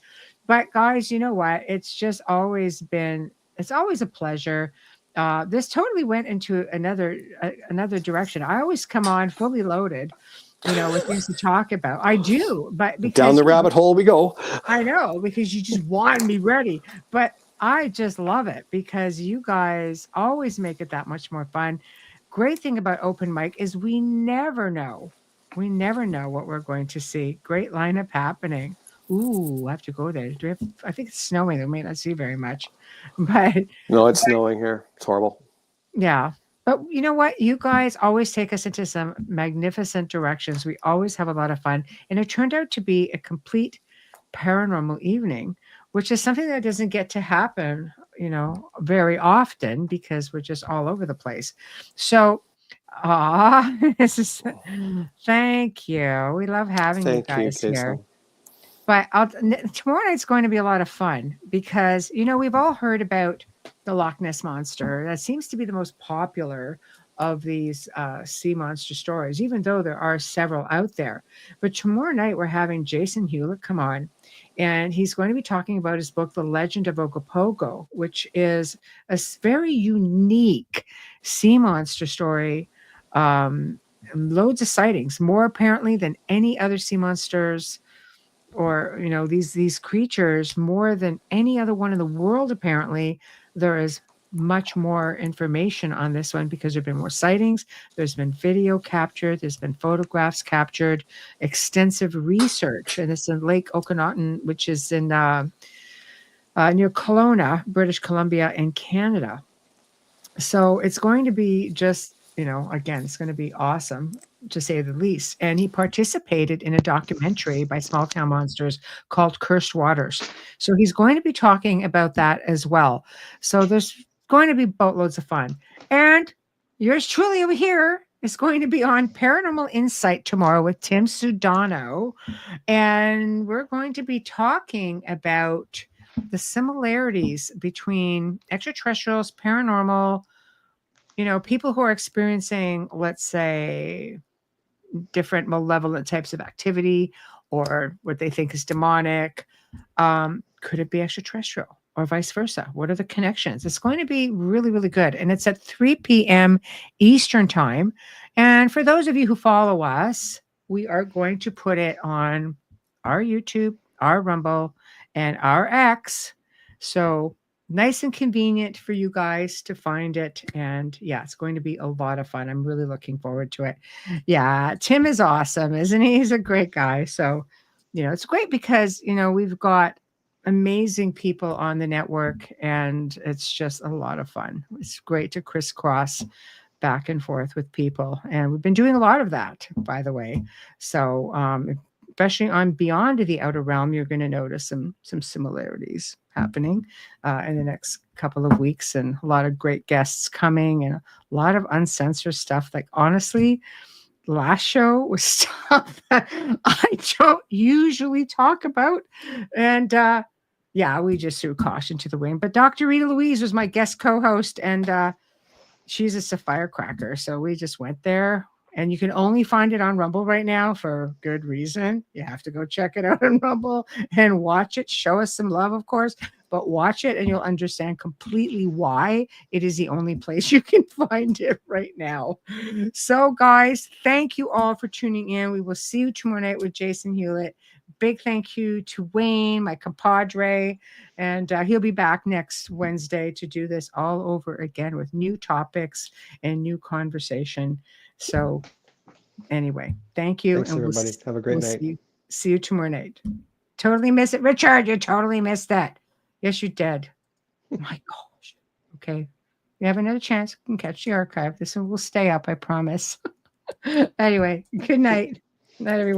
But guys, you know what? It's always a pleasure. This totally went into another direction. I always come on fully loaded, with things to talk about. I do, but because down the rabbit hole we go. I know, because you just want me ready. But I just love it because you guys always make it that much more fun. Great thing about open mic is we never know. We never know what we're going to see. Great lineup happening. Ooh, I have to go there. I think it's snowing. I may not see very much. But no, it's snowing here. It's horrible. Yeah. But you know what? You guys always take us into some magnificent directions. We always have a lot of fun. And it turned out to be a complete paranormal evening, which is something that doesn't get to happen, very often, because we're just all over the place. So, thank you. We love having you guys here. But tomorrow night's going to be a lot of fun because, we've all heard about the Loch Ness Monster. That seems to be the most popular of these sea monster stories, even though there are several out there. But tomorrow night, we're having Jason Hewlett come on, and he's going to be talking about his book, The Legend of Ogopogo, which is a very unique sea monster story. Loads of sightings, more apparently than any other sea monsters, or these creatures, more than any other one in the world. Apparently there is much more information on this one because there have been more sightings, there's been video captured, there's been photographs captured, extensive research. And it's in Lake Okanagan, which is in near Kelowna, British Columbia in Canada. So it's going to be just, again, it's going to be awesome, to say the least. And he participated in a documentary by Small Town Monsters called Cursed Waters. So he's going to be talking about that as well. So there's going to be boatloads of fun. And yours truly over here is going to be on Paranormal Insight tomorrow with Tim Sudano. And we're going to be talking about the similarities between extraterrestrials, paranormal, people who are experiencing, let's say, different malevolent types of activity or what they think is demonic. Could it be extraterrestrial or vice versa? What are the connections? It's going to be really, really good. And it's at 3 p.m. Eastern time. And for those of you who follow us, we are going to put it on our YouTube, our Rumble, and our X. So nice and convenient for you guys to find it. And yeah, it's going to be a lot of fun. I'm really looking forward to it. Yeah, Tim is awesome, isn't he? He's a great guy. So, it's great because, we've got amazing people on the network and it's just a lot of fun. It's great to crisscross back and forth with people. And we've been doing a lot of that, by the way. So, especially on Beyond the Outer Realm, you're going to notice some similarities happening in the next couple of weeks, and a lot of great guests coming, and a lot of uncensored stuff. Like, honestly, last show was stuff that I don't usually talk about, and yeah, we just threw caution to the wind. But Dr. Rita Louise was my guest co-host, and she's a firecracker. So we just went there, and you can only find it on Rumble right now for good reason. You have to go check it out on Rumble and watch it. Show us some love, of course, but watch it and you'll understand completely why it is the only place you can find it right now. So, guys, thank you all for tuning in. We will see you tomorrow night with Jason Hewlett. Big thank you to Wayne, my compadre, and he'll be back next Wednesday to do this all over again with new topics and new conversation. So anyway, thank you. Thanks, everybody. Have a great night. See you tomorrow night. Totally missed it. Richard, you totally missed that. Yes, you did. My gosh. Okay. You have another chance. You can catch the archive. This one will stay up, I promise. Anyway, good night. Night, everyone.